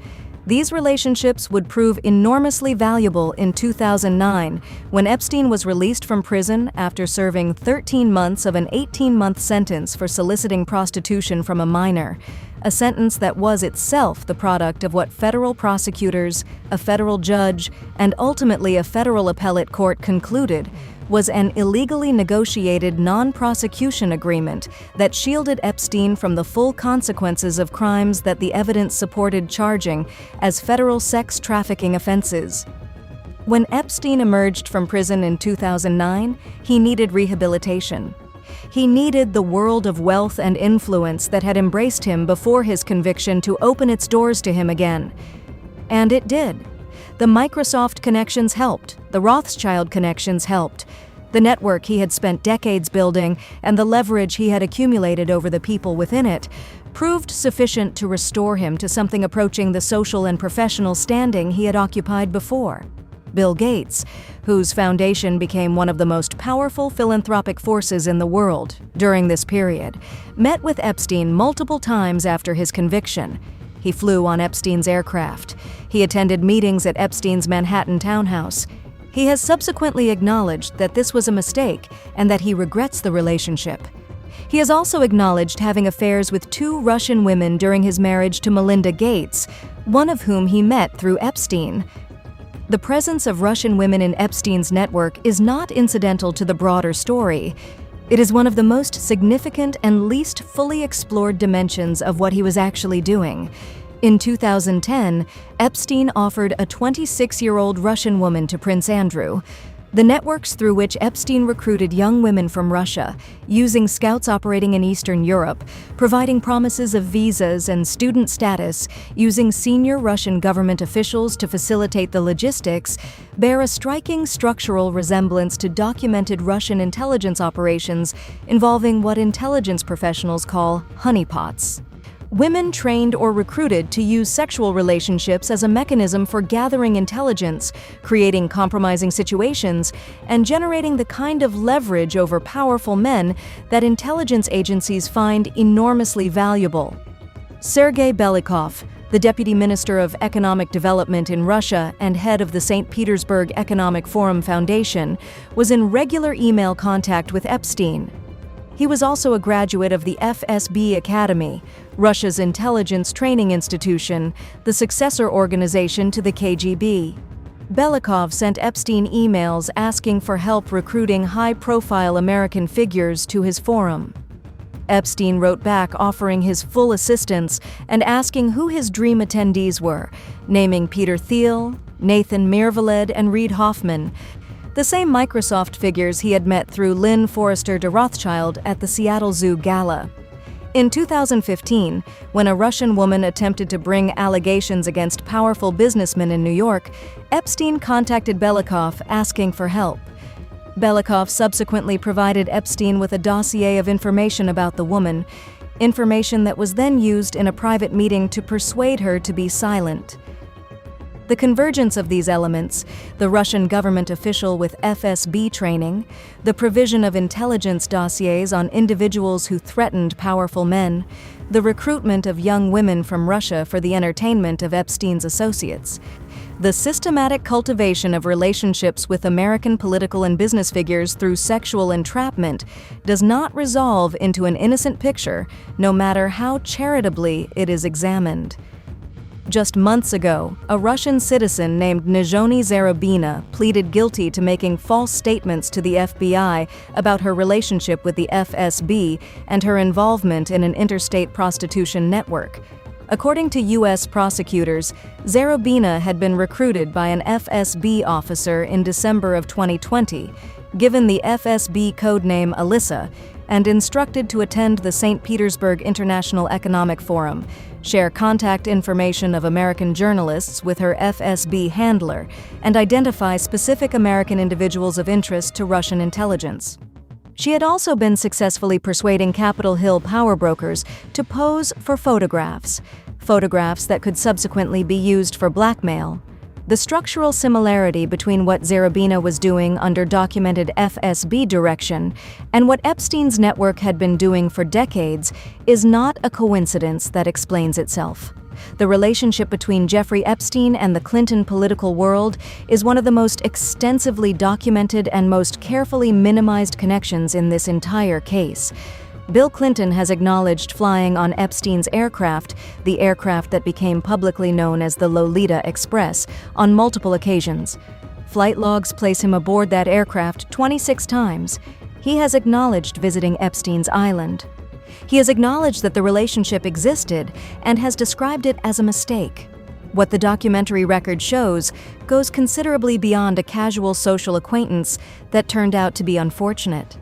These relationships would prove enormously valuable in 2009, when Epstein was released from prison after serving 13 months of an 18-month sentence for soliciting prostitution from a minor, a sentence that was itself the product of what federal prosecutors, a federal judge, and ultimately a federal appellate court concluded was an illegally negotiated non-prosecution agreement that shielded Epstein from the full consequences of crimes that the evidence supported charging as federal sex trafficking offenses. When Epstein emerged from prison in 2009, he needed rehabilitation. He needed the world of wealth and influence that had embraced him before his conviction to open its doors to him again. And it did. The Microsoft connections helped. The Rothschild connections helped. The network he had spent decades building and the leverage he had accumulated over the people within it proved sufficient to restore him to something approaching the social and professional standing he had occupied before. Bill Gates, whose foundation became one of the most powerful philanthropic forces in the world during this period, met with Epstein multiple times after his conviction. He flew on Epstein's aircraft. He attended meetings at Epstein's Manhattan townhouse. He has subsequently acknowledged that this was a mistake and that he regrets the relationship. He has also acknowledged having affairs with 2 Russian women during his marriage to Melinda Gates, one of whom he met through Epstein. The presence of Russian women in Epstein's network is not incidental to the broader story. It is one of the most significant and least fully explored dimensions of what he was actually doing. In 2010, Epstein offered a 26-year-old Russian woman to Prince Andrew. The networks through which Epstein recruited young women from Russia, using scouts operating in Eastern Europe, providing promises of visas and student status, using senior Russian government officials to facilitate the logistics, bear a striking structural resemblance to documented Russian intelligence operations involving what intelligence professionals call honeypots. Women trained or recruited to use sexual relationships as a mechanism for gathering intelligence, creating compromising situations, and generating the kind of leverage over powerful men that intelligence agencies find enormously valuable. Sergei Belikov, the Deputy Minister of Economic Development in Russia and head of the St. Petersburg Economic Forum Foundation, was in regular email contact with Epstein. He was also a graduate of the FSB Academy, Russia's intelligence training institution, the successor organization to the KGB. Belikov sent Epstein emails asking for help recruiting high-profile American figures to his forum. Epstein wrote back offering his full assistance and asking who his dream attendees were, naming Peter Thiel, Nathan Myhrvold, and Reid Hoffman, the same Microsoft figures he had met through Lynn Forrester de Rothschild at the Seattle Zoo Gala. In 2015, when a Russian woman attempted to bring allegations against powerful businessmen in New York, Epstein contacted Belikov asking for help. Belikov subsequently provided Epstein with a dossier of information about the woman, information that was then used in a private meeting to persuade her to be silent. The convergence of these elements, the Russian government official with FSB training, the provision of intelligence dossiers on individuals who threatened powerful men, the recruitment of young women from Russia for the entertainment of Epstein's associates, the systematic cultivation of relationships with American political and business figures through sexual entrapment does not resolve into an innocent picture, no matter how charitably it is examined. Just months ago, a Russian citizen named Nizhoni Zarubina pleaded guilty to making false statements to the FBI about her relationship with the FSB and her involvement in an interstate prostitution network. According to U.S. prosecutors, Zarubina had been recruited by an FSB officer in December of 2020, given the FSB codename Alyssa, and instructed to attend the St. Petersburg International Economic Forum, share contact information of American journalists with her FSB handler, and identify specific American individuals of interest to Russian intelligence. She had also been successfully persuading Capitol Hill power brokers to pose for photographs that could subsequently be used for blackmail. The structural similarity between what Zarubina was doing under documented FSB direction and what Epstein's network had been doing for decades is not a coincidence that explains itself. The relationship between Jeffrey Epstein and the Clinton political world is one of the most extensively documented and most carefully minimized connections in this entire case. Bill Clinton has acknowledged flying on Epstein's aircraft, the aircraft that became publicly known as the Lolita Express, on multiple occasions. Flight logs place him aboard that aircraft 26 times. He has acknowledged visiting Epstein's island. He has acknowledged that the relationship existed and has described it as a mistake. What the documentary record shows goes considerably beyond a casual social acquaintance that turned out to be unfortunate.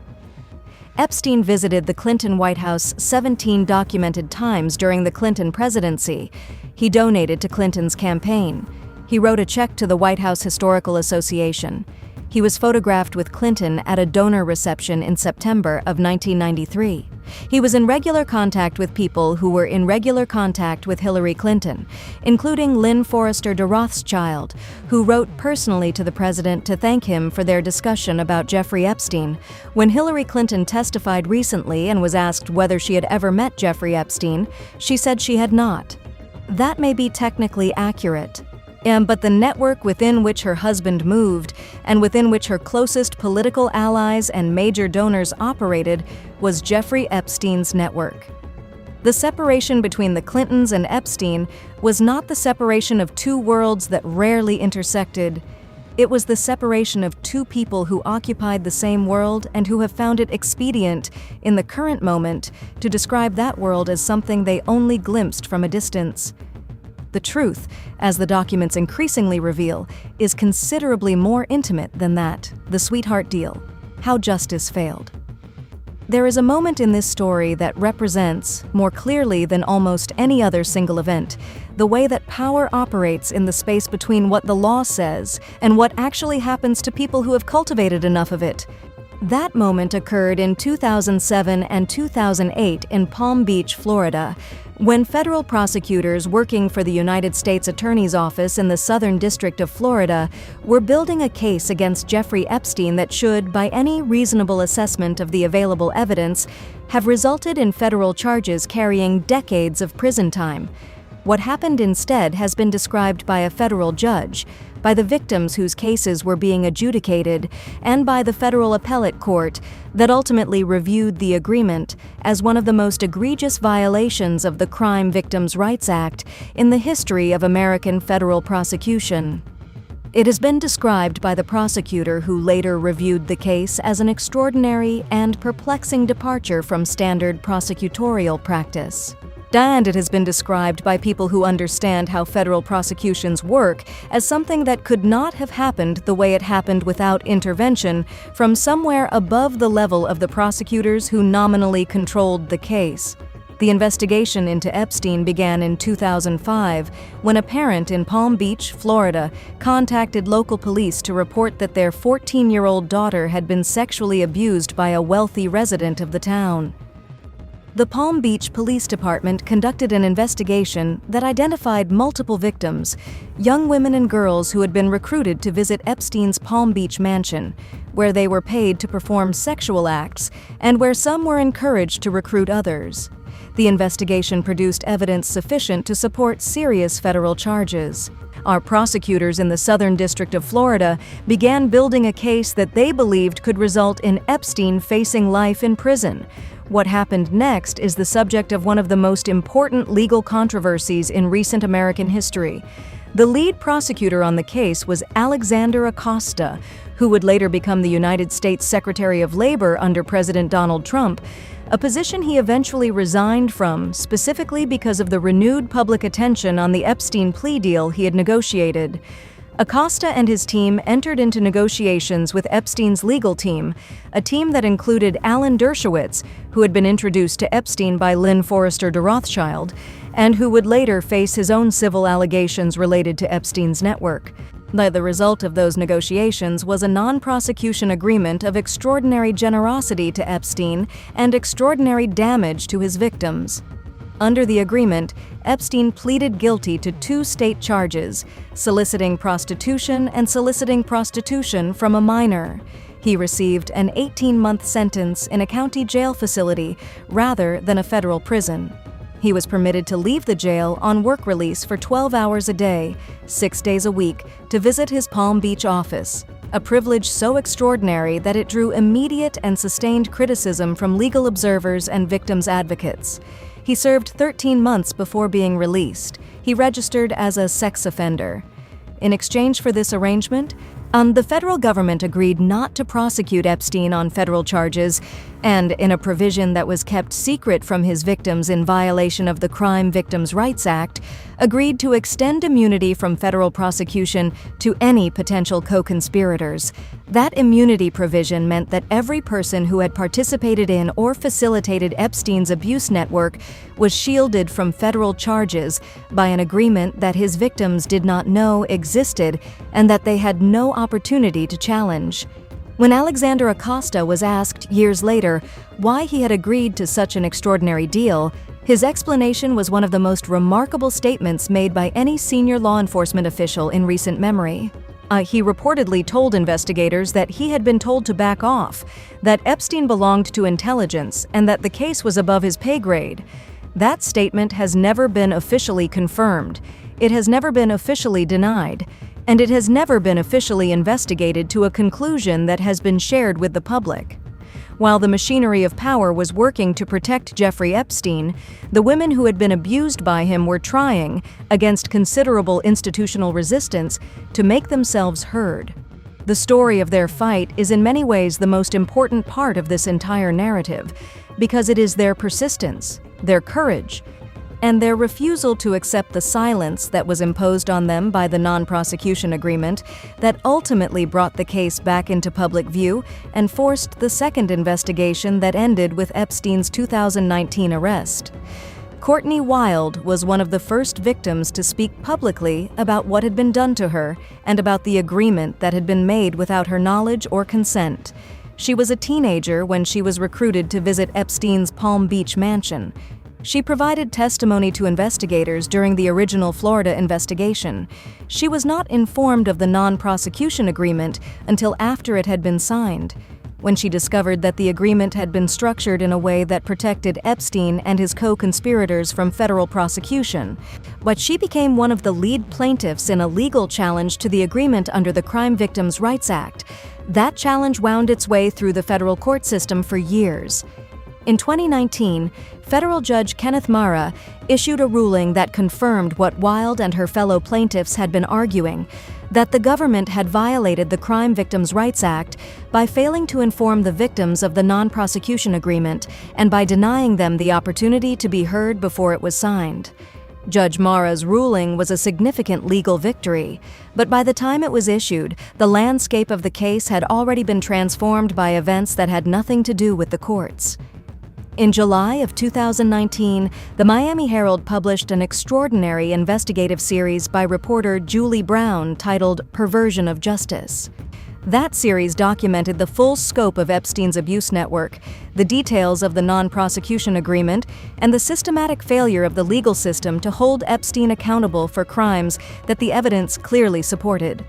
Epstein visited the Clinton White House 17 documented times during the Clinton presidency. He donated to Clinton's campaign. He wrote a check to the White House Historical Association. He was photographed with Clinton at a donor reception in September of 1993. He was in regular contact with people who were in regular contact with Hillary Clinton, including Lynn Forrester de Rothschild, who wrote personally to the president to thank him for their discussion about Jeffrey Epstein. When Hillary Clinton testified recently and was asked whether she had ever met Jeffrey Epstein, she said she had not. That may be technically accurate. But the network within which her husband moved and within which her closest political allies and major donors operated was Jeffrey Epstein's network. The separation between the Clintons and Epstein was not the separation of two worlds that rarely intersected. It was the separation of two people who occupied the same world and who have found it expedient, in the current moment, to describe that world as something they only glimpsed from a distance. The truth, as the documents increasingly reveal, is considerably more intimate than that, the sweetheart deal, how justice failed. There is a moment in this story that represents, more clearly than almost any other single event, the way that power operates in the space between what the law says and what actually happens to people who have cultivated enough of it. That moment occurred in 2007 and 2008 in Palm Beach, Florida, when federal prosecutors working for the United States Attorney's Office in the Southern District of Florida were building a case against Jeffrey Epstein that should, by any reasonable assessment of the available evidence, have resulted in federal charges carrying decades of prison time. What happened instead has been described by a federal judge, by the victims whose cases were being adjudicated, and by the federal appellate court that ultimately reviewed the agreement as one of the most egregious violations of the Crime Victims' Rights Act in the history of American federal prosecution. It has been described by the prosecutor who later reviewed the case as an extraordinary and perplexing departure from standard prosecutorial practice. And it has been described by people who understand how federal prosecutions work as something that could not have happened the way it happened without intervention from somewhere above the level of the prosecutors who nominally controlled the case. The investigation into Epstein began in 2005 when a parent in Palm Beach, Florida, contacted local police to report that their 14-year-old daughter had been sexually abused by a wealthy resident of the town. The Palm Beach Police Department conducted an investigation that identified multiple victims, young women and girls who had been recruited to visit Epstein's Palm Beach mansion, where they were paid to perform sexual acts and where some were encouraged to recruit others. The investigation produced evidence sufficient to support serious federal charges. Our prosecutors in the Southern District of Florida began building a case that they believed could result in Epstein facing life in prison. What happened next is the subject of one of the most important legal controversies in recent American history. The lead prosecutor on the case was Alexander Acosta, who would later become the United States Secretary of Labor under President Donald Trump, a position he eventually resigned from, specifically because of the renewed public attention on the Epstein plea deal he had negotiated. Acosta and his team entered into negotiations with Epstein's legal team, a team that included Alan Dershowitz, who had been introduced to Epstein by Lynn Forrester de Rothschild, and who would later face his own civil allegations related to Epstein's network. The result of those negotiations was a non-prosecution agreement of extraordinary generosity to Epstein and extraordinary damage to his victims. Under the agreement, Epstein pleaded guilty to 2 state charges, soliciting prostitution and soliciting prostitution from a minor. He received an 18-month sentence in a county jail facility rather than a federal prison. He was permitted to leave the jail on work release for 12 hours a day, 6 days a week, to visit his Palm Beach office, a privilege so extraordinary that it drew immediate and sustained criticism from legal observers and victims' advocates. He served 13 months before being released. He registered as a sex offender. In exchange for this arrangement, the federal government agreed not to prosecute Epstein on federal charges, and in a provision that was kept secret from his victims in violation of the Crime Victims' Rights Act, agreed to extend immunity from federal prosecution to any potential co-conspirators. That immunity provision meant that every person who had participated in or facilitated Epstein's abuse network was shielded from federal charges by an agreement that his victims did not know existed and that they had no opportunity to challenge. When Alexander Acosta was asked years later why he had agreed to such an extraordinary deal, his explanation was one of the most remarkable statements made by any senior law enforcement official in recent memory. He reportedly told investigators that he had been told to back off, that Epstein belonged to intelligence, and that the case was above his pay grade. That statement has never been officially confirmed. It has never been officially denied. And it has never been officially investigated to a conclusion that has been shared with the public. While the machinery of power was working to protect Jeffrey Epstein, the women who had been abused by him were trying, against considerable institutional resistance, to make themselves heard. The story of their fight is in many ways the most important part of this entire narrative, because it is their persistence, their courage, and their refusal to accept the silence that was imposed on them by the non-prosecution agreement that ultimately brought the case back into public view and forced the second investigation that ended with Epstein's 2019 arrest. Courtney Wild was one of the first victims to speak publicly about what had been done to her and about the agreement that had been made without her knowledge or consent. She was a teenager when she was recruited to visit Epstein's Palm Beach mansion. She provided testimony to investigators during the original Florida investigation. She was not informed of the non-prosecution agreement until after it had been signed. When she discovered that the agreement had been structured in a way that protected Epstein and his co-conspirators from federal prosecution, but she became one of the lead plaintiffs in a legal challenge to the agreement under the Crime Victims' Rights Act. That challenge wound its way through the federal court system for years. In 2019, federal judge Kenneth Mara issued a ruling that confirmed what Wild and her fellow plaintiffs had been arguing, that the government had violated the Crime Victims' Rights Act by failing to inform the victims of the non-prosecution agreement and by denying them the opportunity to be heard before it was signed. Judge Mara's ruling was a significant legal victory, but by the time it was issued, the landscape of the case had already been transformed by events that had nothing to do with the courts. In July of 2019, the Miami Herald published an extraordinary investigative series by reporter Julie Brown titled Perversion of Justice. That series documented the full scope of Epstein's abuse network, the details of the non-prosecution agreement, and the systematic failure of the legal system to hold Epstein accountable for crimes that the evidence clearly supported.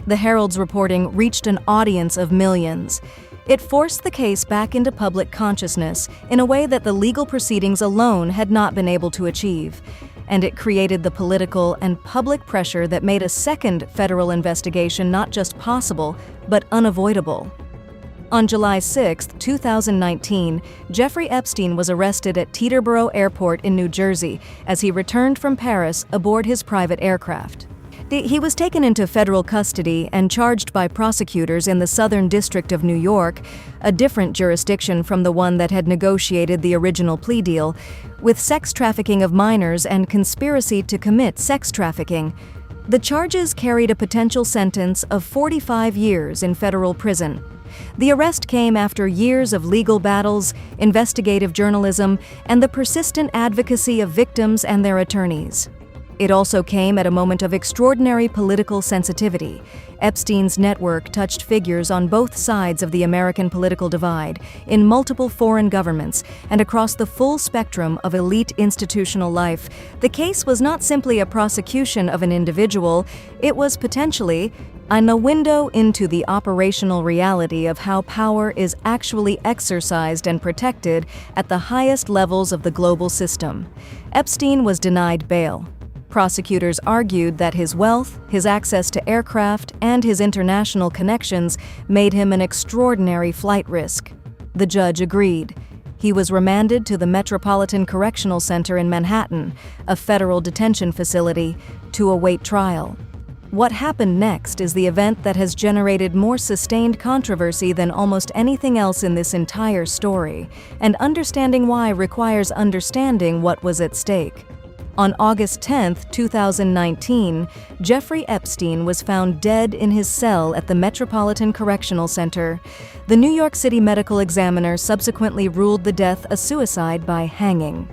The Herald's reporting reached an audience of millions. It forced the case back into public consciousness in a way that the legal proceedings alone had not been able to achieve. And it created the political and public pressure that made a second federal investigation not just possible, but unavoidable. On July 6, 2019, Jeffrey Epstein was arrested at Teterboro Airport in New Jersey as he returned from Paris aboard his private aircraft. He was taken into federal custody and charged by prosecutors in the Southern District of New York, a different jurisdiction from the one that had negotiated the original plea deal, with sex trafficking of minors and conspiracy to commit sex trafficking. The charges carried a potential sentence of 45 years in federal prison. The arrest came after years of legal battles, investigative journalism, and the persistent advocacy of victims and their attorneys. It also came at a moment of extraordinary political sensitivity. Epstein's network touched figures on both sides of the American political divide, in multiple foreign governments, and across the full spectrum of elite institutional life. The case was not simply a prosecution of an individual, it was potentially a window into the operational reality of how power is actually exercised and protected at the highest levels of the global system. Epstein was denied bail. Prosecutors argued that his wealth, his access to aircraft, and his international connections made him an extraordinary flight risk. The judge agreed. He was remanded to the Metropolitan Correctional Center in Manhattan, a federal detention facility, to await trial. What happened next is the event that has generated more sustained controversy than almost anything else in this entire story, and understanding why requires understanding what was at stake. On August 10, 2019, Jeffrey Epstein was found dead in his cell at the Metropolitan Correctional Center. The New York City medical examiner subsequently ruled the death a suicide by hanging.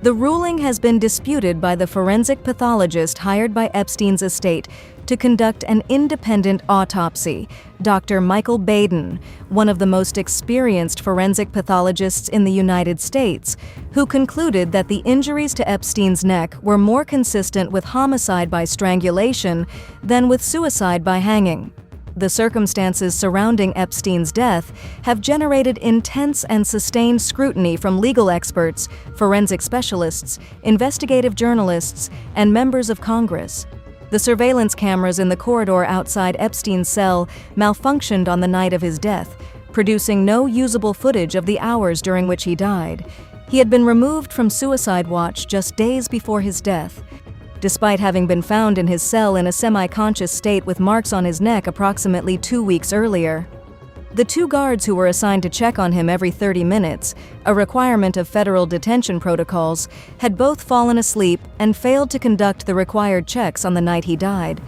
The ruling has been disputed by the forensic pathologist hired by Epstein's estate to conduct an independent autopsy, Dr. Michael Baden, one of the most experienced forensic pathologists in the United States, who concluded that the injuries to Epstein's neck were more consistent with homicide by strangulation than with suicide by hanging. The circumstances surrounding Epstein's death have generated intense and sustained scrutiny from legal experts, forensic specialists, investigative journalists, and members of Congress. The surveillance cameras in the corridor outside Epstein's cell malfunctioned on the night of his death, producing no usable footage of the hours during which he died. He had been removed from suicide watch just days before his death. Despite having been found in his cell in a semi-conscious state with marks on his neck approximately 2 weeks earlier. The two guards who were assigned to check on him every 30 minutes, a requirement of federal detention protocols, had both fallen asleep and failed to conduct the required checks on the night he died.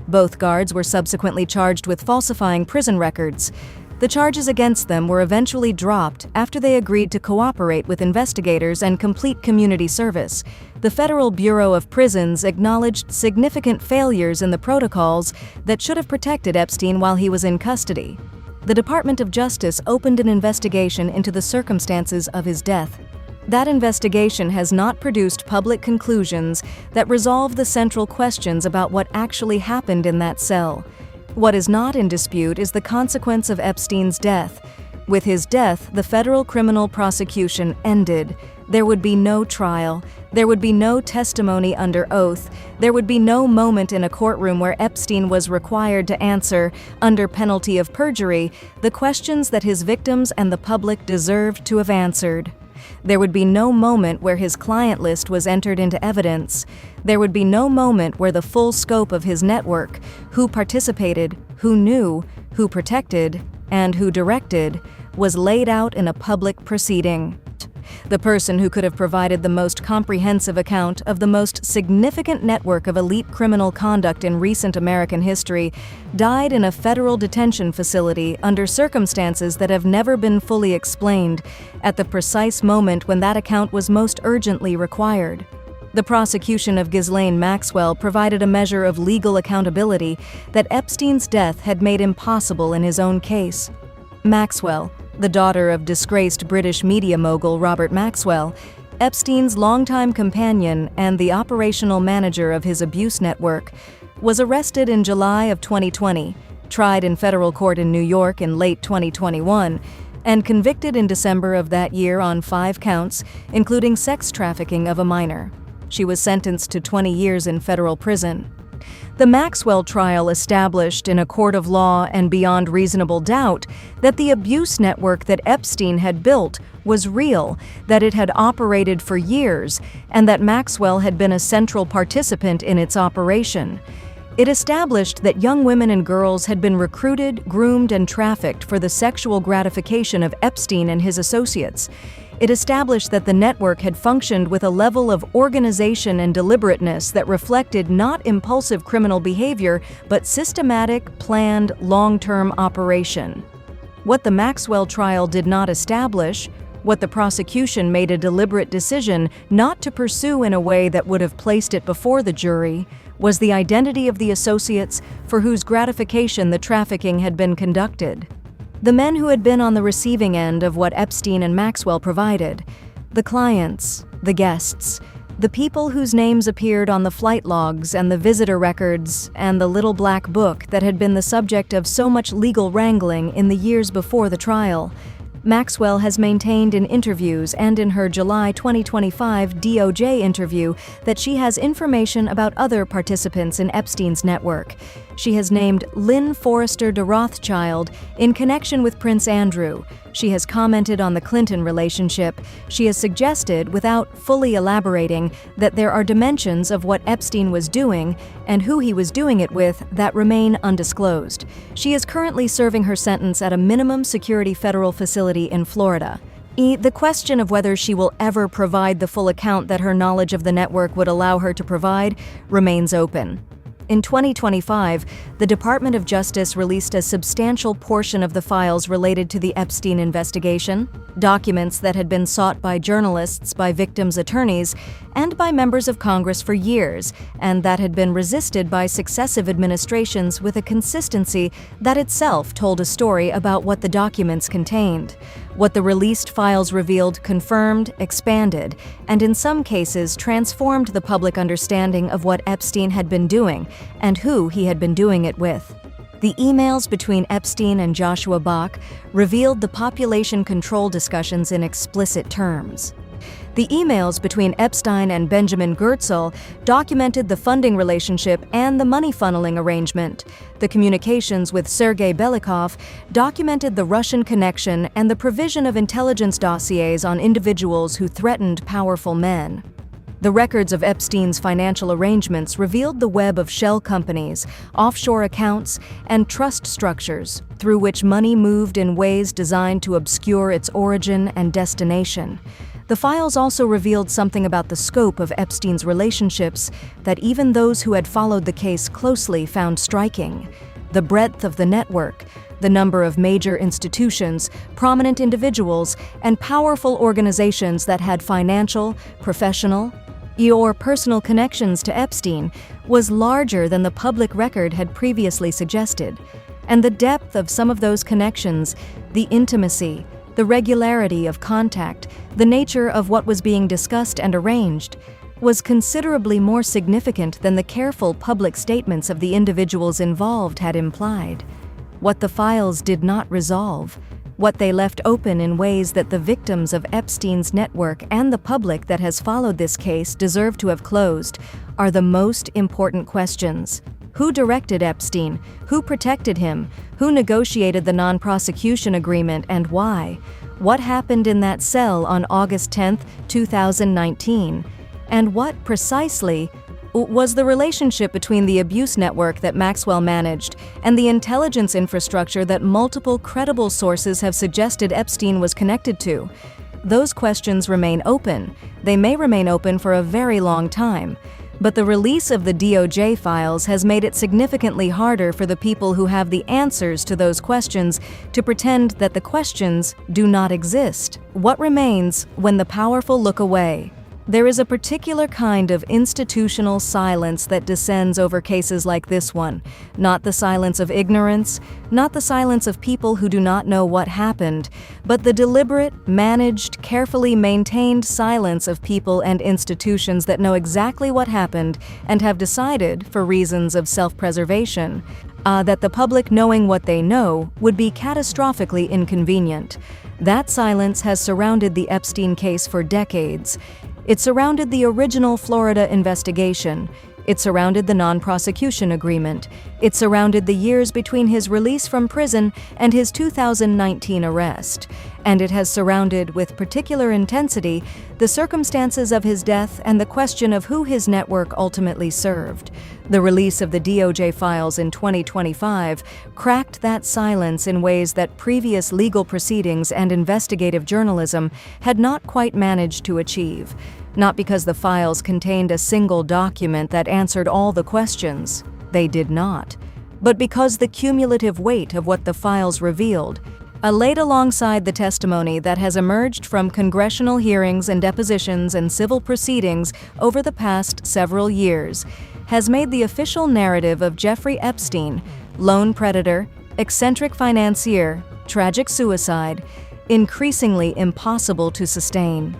Both guards were subsequently charged with falsifying prison records. The charges against them were eventually dropped after they agreed to cooperate with investigators and complete community service. The Federal Bureau of Prisons acknowledged significant failures in the protocols that should have protected Epstein while he was in custody. The Department of Justice opened an investigation into the circumstances of his death. That investigation has not produced public conclusions that resolve the central questions about what actually happened in that cell. What is not in dispute is the consequence of Epstein's death. With his death, the federal criminal prosecution ended. There would be no trial. There would be no testimony under oath. There would be no moment in a courtroom where Epstein was required to answer, under penalty of perjury, the questions that his victims and the public deserved to have answered. There would be no moment where his client list was entered into evidence. There would be no moment where the full scope of his network, who participated, who knew, who protected, and who directed, was laid out in a public proceeding. The person who could have provided the most comprehensive account of the most significant network of elite criminal conduct in recent American history died in a federal detention facility under circumstances that have never been fully explained, at the precise moment when that account was most urgently required. The prosecution of Ghislaine Maxwell provided a measure of legal accountability that Epstein's death had made impossible in his own case. Maxwell, the daughter of disgraced British media mogul Robert Maxwell, Epstein's longtime companion and the operational manager of his abuse network, was arrested in July of 2020, tried in federal court in New York in late 2021, and convicted in December of that year on 5 counts, including sex trafficking of a minor. She was sentenced to 20 years in federal prison. The Maxwell trial established in a court of law and beyond reasonable doubt that the abuse network that Epstein had built was real, that it had operated for years, and that Maxwell had been a central participant in its operation. It established that young women and girls had been recruited, groomed, and trafficked for the sexual gratification of Epstein and his associates. It established that the network had functioned with a level of organization and deliberateness that reflected not impulsive criminal behavior, but systematic, planned, long-term operation. What the Maxwell trial did not establish, what the prosecution made a deliberate decision not to pursue in a way that would have placed it before the jury, was the identity of the associates for whose gratification the trafficking had been conducted. The men who had been on the receiving end of what Epstein and Maxwell provided, the clients, the guests, the people whose names appeared on the flight logs and the visitor records and the little black book that had been the subject of so much legal wrangling in the years before the trial. Maxwell has maintained in interviews and in her July 2025 DOJ interview that she has information about other participants in Epstein's network. She has named Lynn Forrester de Rothschild in connection with Prince Andrew. She has commented on the Clinton relationship. She has suggested, without fully elaborating, that there are dimensions of what Epstein was doing and who he was doing it with that remain undisclosed. She is currently serving her sentence at a minimum security federal facility in Florida. The question of whether she will ever provide the full account that her knowledge of the network would allow her to provide remains open. In 2025, the Department of Justice released a substantial portion of the files related to the Epstein investigation, documents that had been sought by journalists, by victims' attorneys, and by members of Congress for years, and that had been resisted by successive administrations with a consistency that itself told a story about what the documents contained. What the released files revealed confirmed, expanded, and in some cases transformed the public understanding of what Epstein had been doing and who he had been doing it with. The emails between Epstein and Joshua Bach revealed the population control discussions in explicit terms. The emails between Epstein and Benjamin Goertzel documented the funding relationship and the money funneling arrangement. The communications with Sergei Belikov documented the Russian connection and the provision of intelligence dossiers on individuals who threatened powerful men. The records of Epstein's financial arrangements revealed the web of shell companies, offshore accounts, and trust structures through which money moved in ways designed to obscure its origin and destination. The files also revealed something about the scope of Epstein's relationships that even those who had followed the case closely found striking. The breadth of the network, the number of major institutions, prominent individuals, and powerful organizations that had financial, professional, or personal connections to Epstein was larger than the public record had previously suggested. And the depth of some of those connections, the intimacy, the regularity of contact, the nature of what was being discussed and arranged, was considerably more significant than the careful public statements of the individuals involved had implied. What the files did not resolve, what they left open in ways that the victims of Epstein's network and the public that has followed this case deserve to have closed, are the most important questions. Who directed Epstein? Who protected him? Who negotiated the non-prosecution agreement and why? What happened in that cell on August 10, 2019? And what, precisely, was the relationship between the abuse network that Maxwell managed and the intelligence infrastructure that multiple credible sources have suggested Epstein was connected to? Those questions remain open. They may remain open for a very long time. But the release of the DOJ files has made it significantly harder for the people who have the answers to those questions to pretend that the questions do not exist. What remains when the powerful look away? There is a particular kind of institutional silence that descends over cases like this one, not the silence of ignorance, not the silence of people who do not know what happened, but the deliberate, managed, carefully maintained silence of people and institutions that know exactly what happened and have decided, for reasons of self-preservation, that the public knowing what they know would be catastrophically inconvenient. That silence has surrounded the Epstein case for decades. It surrounded the original Florida investigation. It surrounded the non-prosecution agreement. It surrounded the years between his release from prison and his 2019 arrest. And it has surrounded, with particular intensity, the circumstances of his death and the question of who his network ultimately served. The release of the DOJ files in 2025 cracked that silence in ways that previous legal proceedings and investigative journalism had not quite managed to achieve. Not because the files contained a single document that answered all the questions. They did not. But because the cumulative weight of what the files revealed, laid alongside the testimony that has emerged from congressional hearings and depositions and civil proceedings over the past several years, has made the official narrative of Jeffrey Epstein, lone predator, eccentric financier, tragic suicide, increasingly impossible to sustain.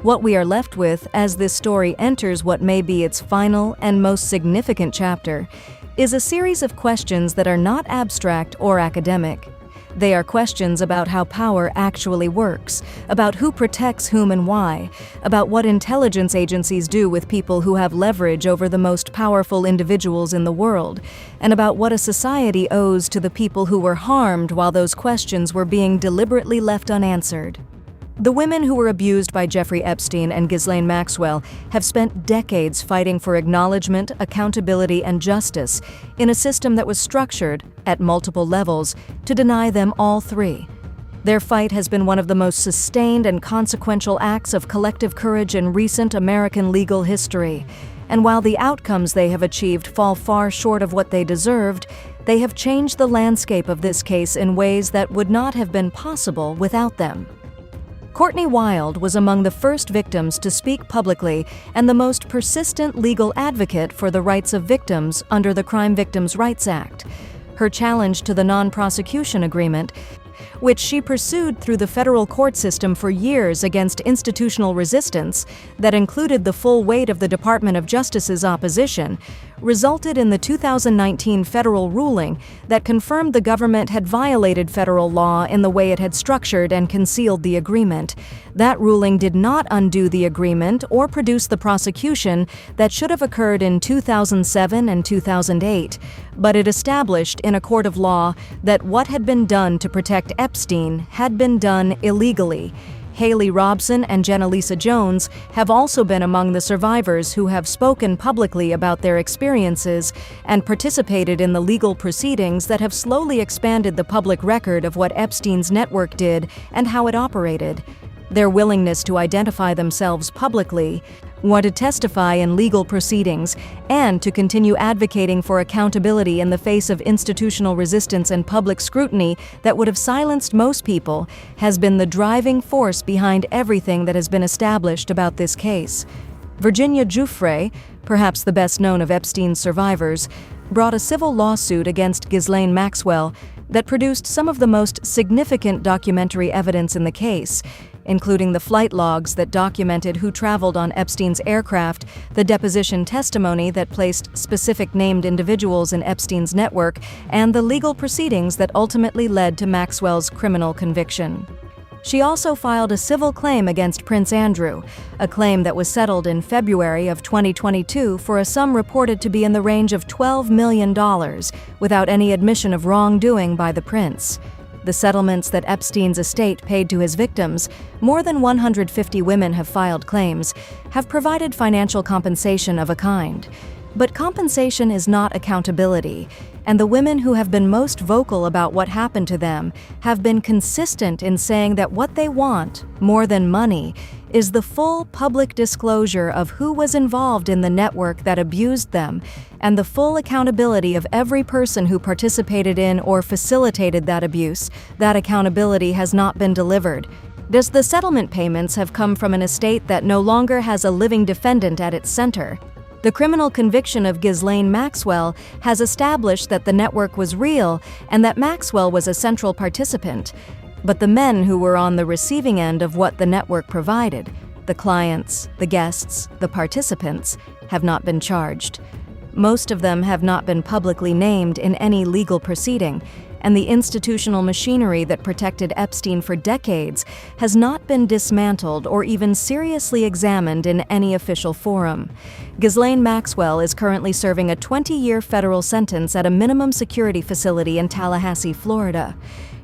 What we are left with as this story enters what may be its final and most significant chapter is a series of questions that are not abstract or academic. They are questions about how power actually works, about who protects whom and why, about what intelligence agencies do with people who have leverage over the most powerful individuals in the world, and about what a society owes to the people who were harmed while those questions were being deliberately left unanswered. The women who were abused by Jeffrey Epstein and Ghislaine Maxwell have spent decades fighting for acknowledgement, accountability, and justice in a system that was structured, at multiple levels, to deny them all three. Their fight has been one of the most sustained and consequential acts of collective courage in recent American legal history. And while the outcomes they have achieved fall far short of what they deserved, they have changed the landscape of this case in ways that would not have been possible without them. Courtney Wild was among the first victims to speak publicly and the most persistent legal advocate for the rights of victims under the Crime Victims' Rights Act. Her challenge to the non-prosecution agreement, which she pursued through the federal court system for years against institutional resistance that included the full weight of the Department of Justice's opposition, resulted in the 2019 federal ruling that confirmed the government had violated federal law in the way it had structured and concealed the agreement. That ruling did not undo the agreement or produce the prosecution that should have occurred in 2007 and 2008, but it established in a court of law that what had been done to protect Epstein had been done illegally. Haley Robson and Jenna-Lisa Jones have also been among the survivors who have spoken publicly about their experiences and participated in the legal proceedings that have slowly expanded the public record of what Epstein's network did and how it operated. Their willingness to identify themselves publicly, want to testify in legal proceedings, and to continue advocating for accountability in the face of institutional resistance and public scrutiny that would have silenced most people, has been the driving force behind everything that has been established about this case. Virginia Giuffre, perhaps the best known of Epstein's survivors, brought a civil lawsuit against Ghislaine Maxwell that produced some of the most significant documentary evidence in the case, including the flight logs that documented who traveled on Epstein's aircraft, the deposition testimony that placed specific named individuals in Epstein's network, and the legal proceedings that ultimately led to Maxwell's criminal conviction. She also filed a civil claim against Prince Andrew, a claim that was settled in February of 2022 for a sum reported to be in the range of $12 million, without any admission of wrongdoing by the prince. The settlements that Epstein's estate paid to his victims, more than 150 women have filed claims, have provided financial compensation of a kind. But compensation is not accountability, and the women who have been most vocal about what happened to them have been consistent in saying that what they want, more than money, is the full public disclosure of who was involved in the network that abused them, and the full accountability of every person who participated in or facilitated that abuse. That accountability has not been delivered. Does the settlement payments have come from an estate that no longer has a living defendant at its center? The criminal conviction of Ghislaine Maxwell has established that the network was real and that Maxwell was a central participant. But the men who were on the receiving end of what the network provided, the clients, the guests, the participants, have not been charged. Most of them have not been publicly named in any legal proceeding, and the institutional machinery that protected Epstein for decades has not been dismantled or even seriously examined in any official forum. Ghislaine Maxwell is currently serving a 20-year federal sentence at a minimum security facility in Tallahassee, Florida.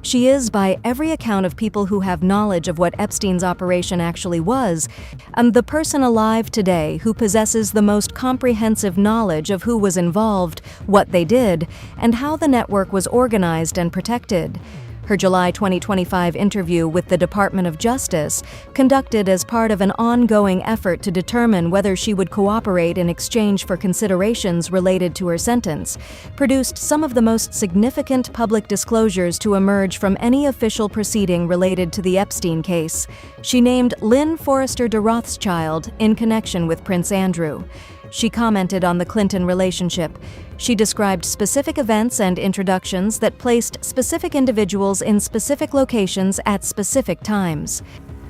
She is, by every account of people who have knowledge of what Epstein's operation actually was, the person alive today who possesses the most comprehensive knowledge of who was involved, what they did, and how the network was organized and protected. Her July 2025 interview with the Department of Justice, conducted as part of an ongoing effort to determine whether she would cooperate in exchange for considerations related to her sentence, produced some of the most significant public disclosures to emerge from any official proceeding related to the Epstein case. She named Lynn Forrester de Rothschild in connection with Prince Andrew. She commented on the Clinton relationship. She described specific events and introductions that placed specific individuals in specific locations at specific times.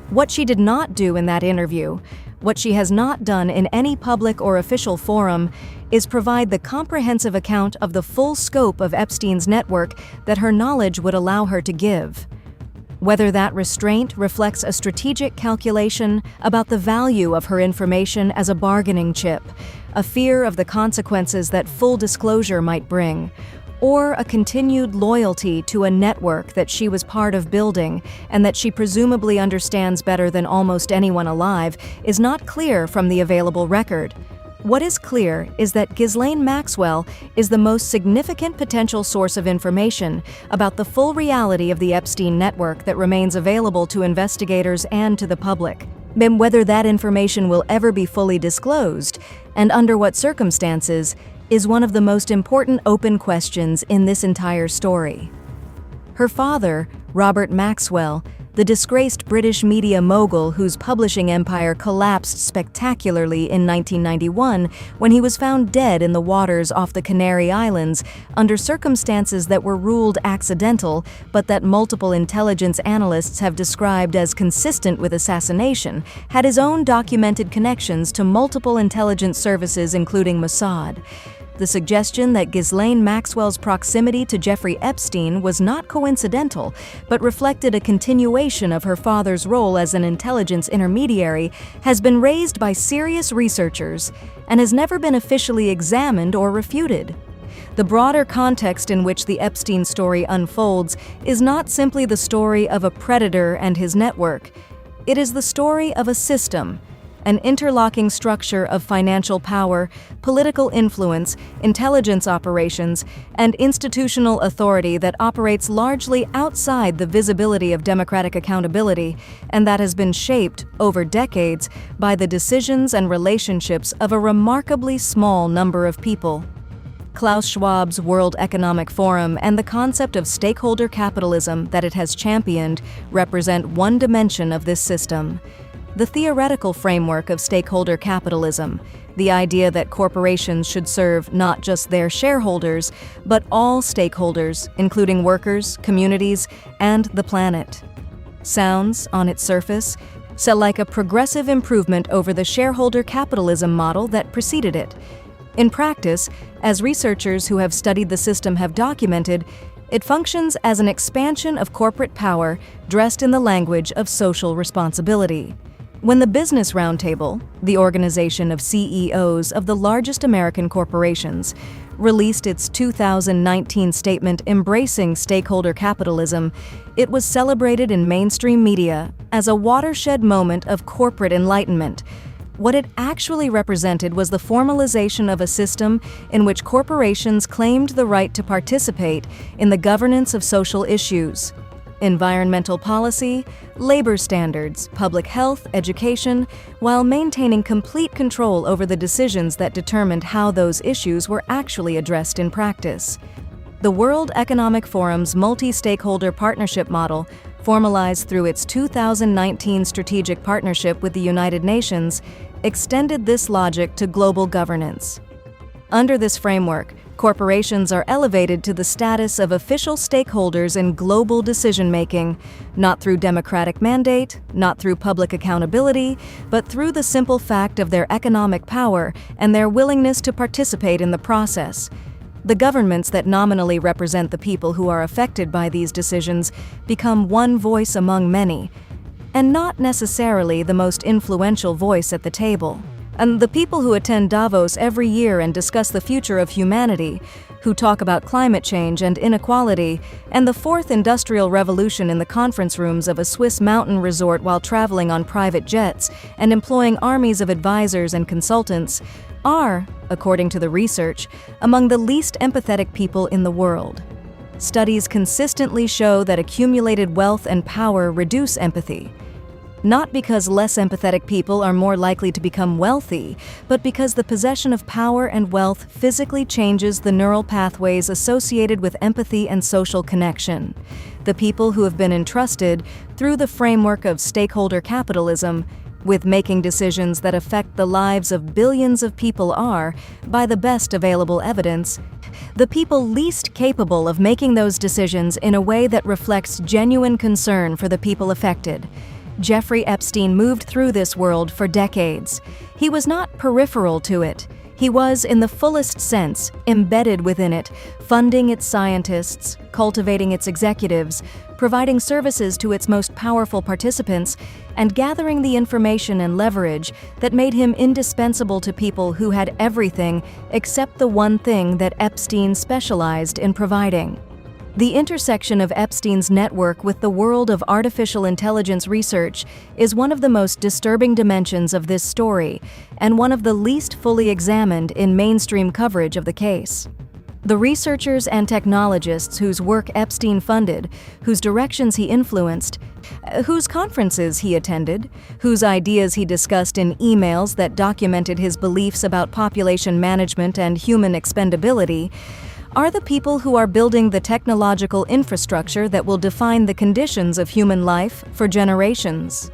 What she did not do in that interview, what she has not done in any public or official forum, is provide the comprehensive account of the full scope of Epstein's network that her knowledge would allow her to give. Whether that restraint reflects a strategic calculation about the value of her information as a bargaining chip, a fear of the consequences that full disclosure might bring, or a continued loyalty to a network that she was part of building and that she presumably understands better than almost anyone alive, is not clear from the available record. What is clear is that Ghislaine Maxwell is the most significant potential source of information about the full reality of the Epstein network that remains available to investigators and to the public. Then whether that information will ever be fully disclosed, and under what circumstances, is one of the most important open questions in this entire story. Her father, Robert Maxwell, the disgraced British media mogul whose publishing empire collapsed spectacularly in 1991 when he was found dead in the waters off the Canary Islands under circumstances that were ruled accidental but that multiple intelligence analysts have described as consistent with assassination, had his own documented connections to multiple intelligence services including Mossad. The suggestion that Ghislaine Maxwell's proximity to Jeffrey Epstein was not coincidental, but reflected a continuation of her father's role as an intelligence intermediary, has been raised by serious researchers and has never been officially examined or refuted. The broader context in which the Epstein story unfolds is not simply the story of a predator and his network. It is the story of a system, an interlocking structure of financial power, political influence, intelligence operations, and institutional authority that operates largely outside the visibility of democratic accountability, and that has been shaped, over decades, by the decisions and relationships of a remarkably small number of people. Klaus Schwab's World Economic Forum and the concept of stakeholder capitalism that it has championed represent one dimension of this system. The theoretical framework of stakeholder capitalism, the idea that corporations should serve not just their shareholders, but all stakeholders, including workers, communities, and the planet. Sounds, on its surface, like a progressive improvement over the shareholder capitalism model that preceded it. In practice, as researchers who have studied the system have documented, it functions as an expansion of corporate power dressed in the language of social responsibility. When the Business Roundtable, the organization of CEOs of the largest American corporations, released its 2019 statement embracing stakeholder capitalism, it was celebrated in mainstream media as a watershed moment of corporate enlightenment. What it actually represented was the formalization of a system in which corporations claimed the right to participate in the governance of social issues. Environmental policy, labor standards, public health, education, while maintaining complete control over the decisions that determined how those issues were actually addressed in practice. The World Economic Forum's multi-stakeholder partnership model formalized through its 2019 strategic partnership with the United Nations, extended this logic to global governance. Under this framework, corporations are elevated to the status of official stakeholders in global decision-making, not through democratic mandate, not through public accountability, but through the simple fact of their economic power and their willingness to participate in the process. The governments that nominally represent the people who are affected by these decisions become one voice among many, and not necessarily the most influential voice at the table. And the people who attend Davos every year and discuss the future of humanity, who talk about climate change and inequality, and the fourth industrial revolution in the conference rooms of a Swiss mountain resort while traveling on private jets and employing armies of advisors and consultants, are, according to the research, among the least empathetic people in the world. Studies consistently show that accumulated wealth and power reduce empathy. Not because less empathetic people are more likely to become wealthy, but because the possession of power and wealth physically changes the neural pathways associated with empathy and social connection. The people who have been entrusted, through the framework of stakeholder capitalism, with making decisions that affect the lives of billions of people are, by the best available evidence, the people least capable of making those decisions in a way that reflects genuine concern for the people affected. Jeffrey Epstein moved through this world for decades. He was not peripheral to it. He was, in the fullest sense, embedded within it, funding its scientists, cultivating its executives, providing services to its most powerful participants, and gathering the information and leverage that made him indispensable to people who had everything except the one thing that Epstein specialized in providing. The intersection of Epstein's network with the world of artificial intelligence research is one of the most disturbing dimensions of this story, and one of the least fully examined in mainstream coverage of the case. The researchers and technologists whose work Epstein funded, whose directions he influenced, whose conferences he attended, whose ideas he discussed in emails that documented his beliefs about population management and human expendability, are the people who are building the technological infrastructure that will define the conditions of human life for generations.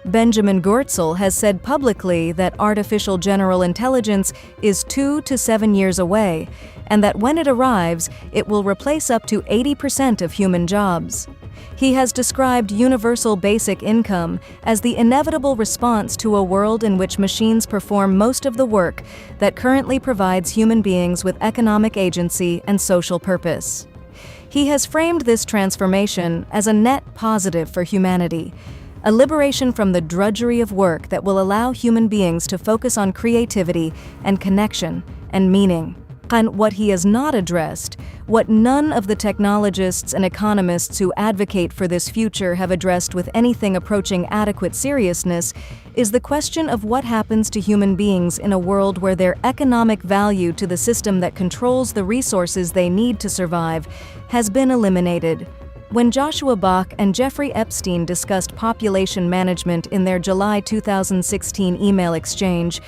Benjamin Goertzel has said publicly that artificial general intelligence is 2 to 7 years away, and that when it arrives, it will replace up to 80% of human jobs. He has described universal basic income as the inevitable response to a world in which machines perform most of the work that currently provides human beings with economic agency and social purpose. He has framed this transformation as a net positive for humanity, a liberation from the drudgery of work that will allow human beings to focus on creativity and connection and meaning. And what he has not addressed, what none of the technologists and economists who advocate for this future have addressed with anything approaching adequate seriousness, is the question of what happens to human beings in a world where their economic value to the system that controls the resources they need to survive has been eliminated. When Joshua Bach and Jeffrey Epstein discussed population management in their July 2016 email exchange,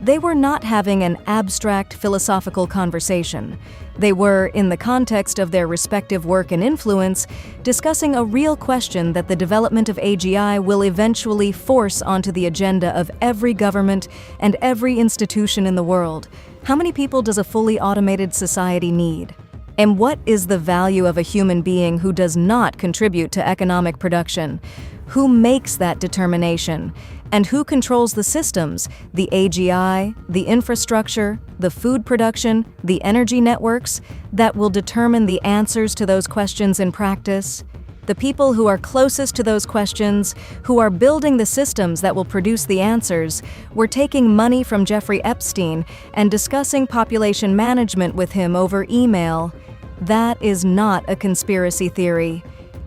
they were not having an abstract philosophical conversation. They were, in the context of their respective work and influence, discussing a real question that the development of AGI will eventually force onto the agenda of every government and every institution in the world. How many people does a fully automated society need? And what is the value of a human being who does not contribute to economic production? Who makes that determination? And who controls the systems, the AGI, the infrastructure, the food production, the energy networks, that will determine the answers to those questions in practice? The people who are closest to those questions, who are building the systems that will produce the answers, were taking money from Jeffrey Epstein and discussing population management with him over email. That is not a conspiracy theory.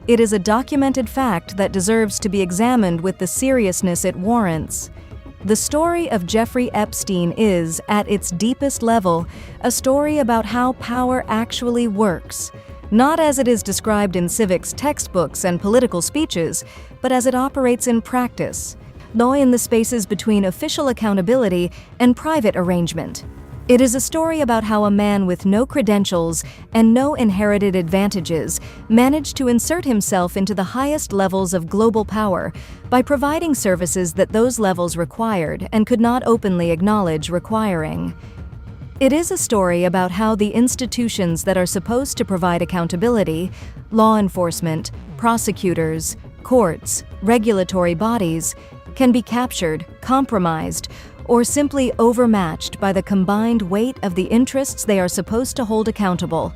It is a documented fact that deserves to be examined with the seriousness it warrants. The story of Jeffrey Epstein is, at its deepest level, a story about how power actually works, not as it is described in civics textbooks and political speeches, but as it operates in practice, though in the spaces between official accountability and private arrangement. It is a story about how a man with no credentials and no inherited advantages managed to insert himself into the highest levels of global power by providing services that those levels required and could not openly acknowledge requiring. It is a story about how the institutions that are supposed to provide accountability, law enforcement, prosecutors, courts, regulatory bodies, can be captured, compromised, or simply overmatched by the combined weight of the interests they are supposed to hold accountable.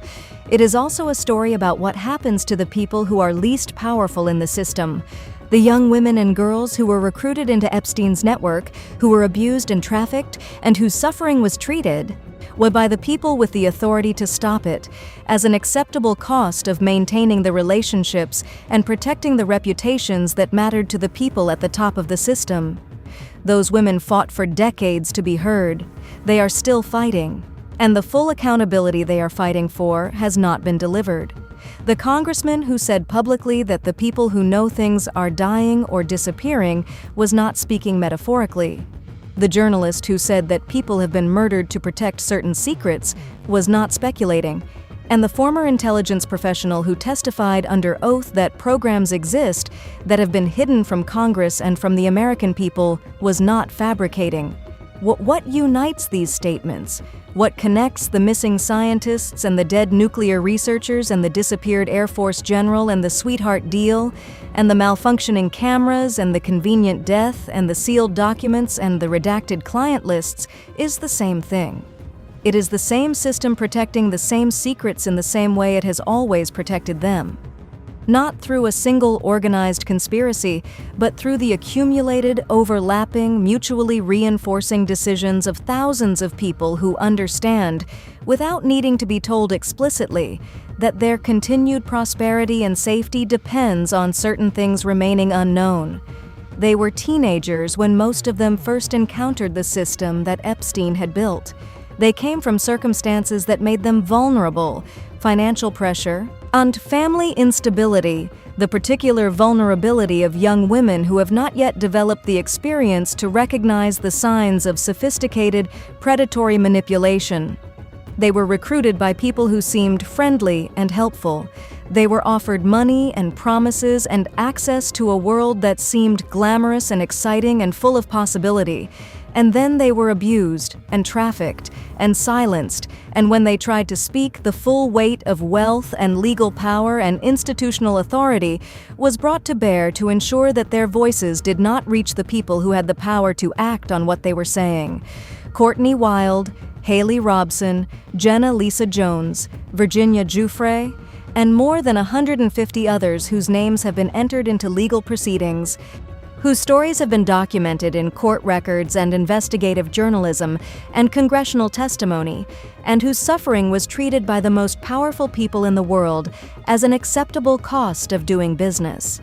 It is also a story about what happens to the people who are least powerful in the system. The young women and girls who were recruited into Epstein's network, who were abused and trafficked, and whose suffering was treated by the people with the authority to stop it, as an acceptable cost of maintaining the relationships and protecting the reputations that mattered to the people at the top of the system. Those women fought for decades to be heard. They are still fighting, and the full accountability they are fighting for has not been delivered. The congressman who said publicly that the people who know things are dying or disappearing was not speaking metaphorically. The journalist who said that people have been murdered to protect certain secrets was not speculating. And the former intelligence professional who testified under oath that programs exist that have been hidden from Congress and from the American people was not fabricating. What unites these statements? What connects the missing scientists and the dead nuclear researchers and the disappeared Air Force general and the sweetheart deal, and the malfunctioning cameras and the convenient death and the sealed documents and the redacted client lists is the same thing. It is the same system protecting the same secrets in the same way it has always protected them. Not through a single organized conspiracy, but through the accumulated, overlapping, mutually reinforcing decisions of thousands of people who understand, without needing to be told explicitly, that their continued prosperity and safety depends on certain things remaining unknown. They were teenagers when most of them first encountered the system that Epstein had built. They came from circumstances that made them vulnerable: financial pressure and family instability, the particular vulnerability of young women who have not yet developed the experience to recognize the signs of sophisticated, predatory manipulation. They were recruited by people who seemed friendly and helpful. They were offered money and promises and access to a world that seemed glamorous and exciting and full of possibility. And then they were abused and trafficked and silenced, and when they tried to speak, the full weight of wealth and legal power and institutional authority was brought to bear to ensure that their voices did not reach the people who had the power to act on what they were saying. Courtney Wild, Haley Robson, Jenna Lisa Jones, Virginia Giuffre, and more than 150 others whose names have been entered into legal proceedings, whose stories have been documented in court records and investigative journalism and congressional testimony, and whose suffering was treated by the most powerful people in the world as an acceptable cost of doing business.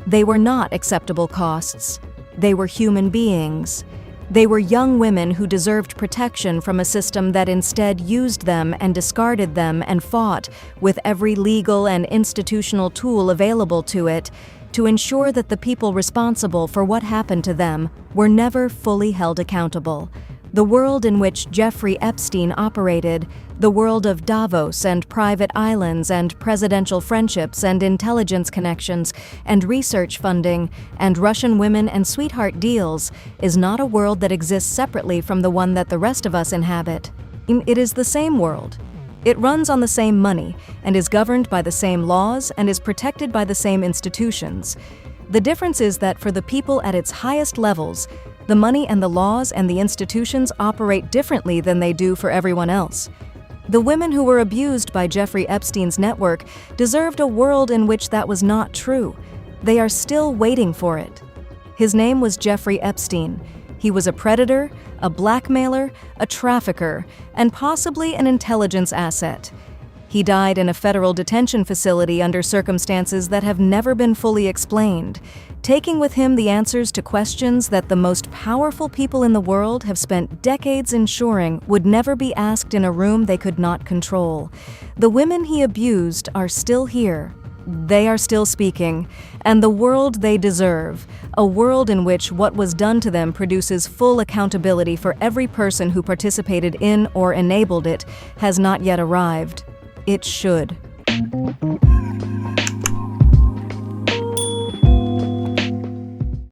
They were not acceptable costs. They were human beings. They were young women who deserved protection from a system that instead used them and discarded them and fought, with every legal and institutional tool available to it, to ensure that the people responsible for what happened to them were never fully held accountable. The world in which Jeffrey Epstein operated, the world of Davos and private islands and presidential friendships and intelligence connections and research funding and Russian women and sweetheart deals, is not a world that exists separately from the one that the rest of us inhabit. It is the same world. It runs on the same money and is governed by the same laws and is protected by the same institutions. The difference is that for the people at its highest levels, the money and the laws and the institutions operate differently than they do for everyone else. The women who were abused by Jeffrey Epstein's network deserved a world in which that was not true. They are still waiting for it. His name was Jeffrey Epstein. He was a predator, a blackmailer, a trafficker, and possibly an intelligence asset. He died in a federal detention facility under circumstances that have never been fully explained, taking with him the answers to questions that the most powerful people in the world have spent decades ensuring would never be asked in a room they could not control. The women he abused are still here, they are still speaking, and the world they deserve, a world in which what was done to them produces full accountability for every person who participated in or enabled it, has not yet arrived. It should.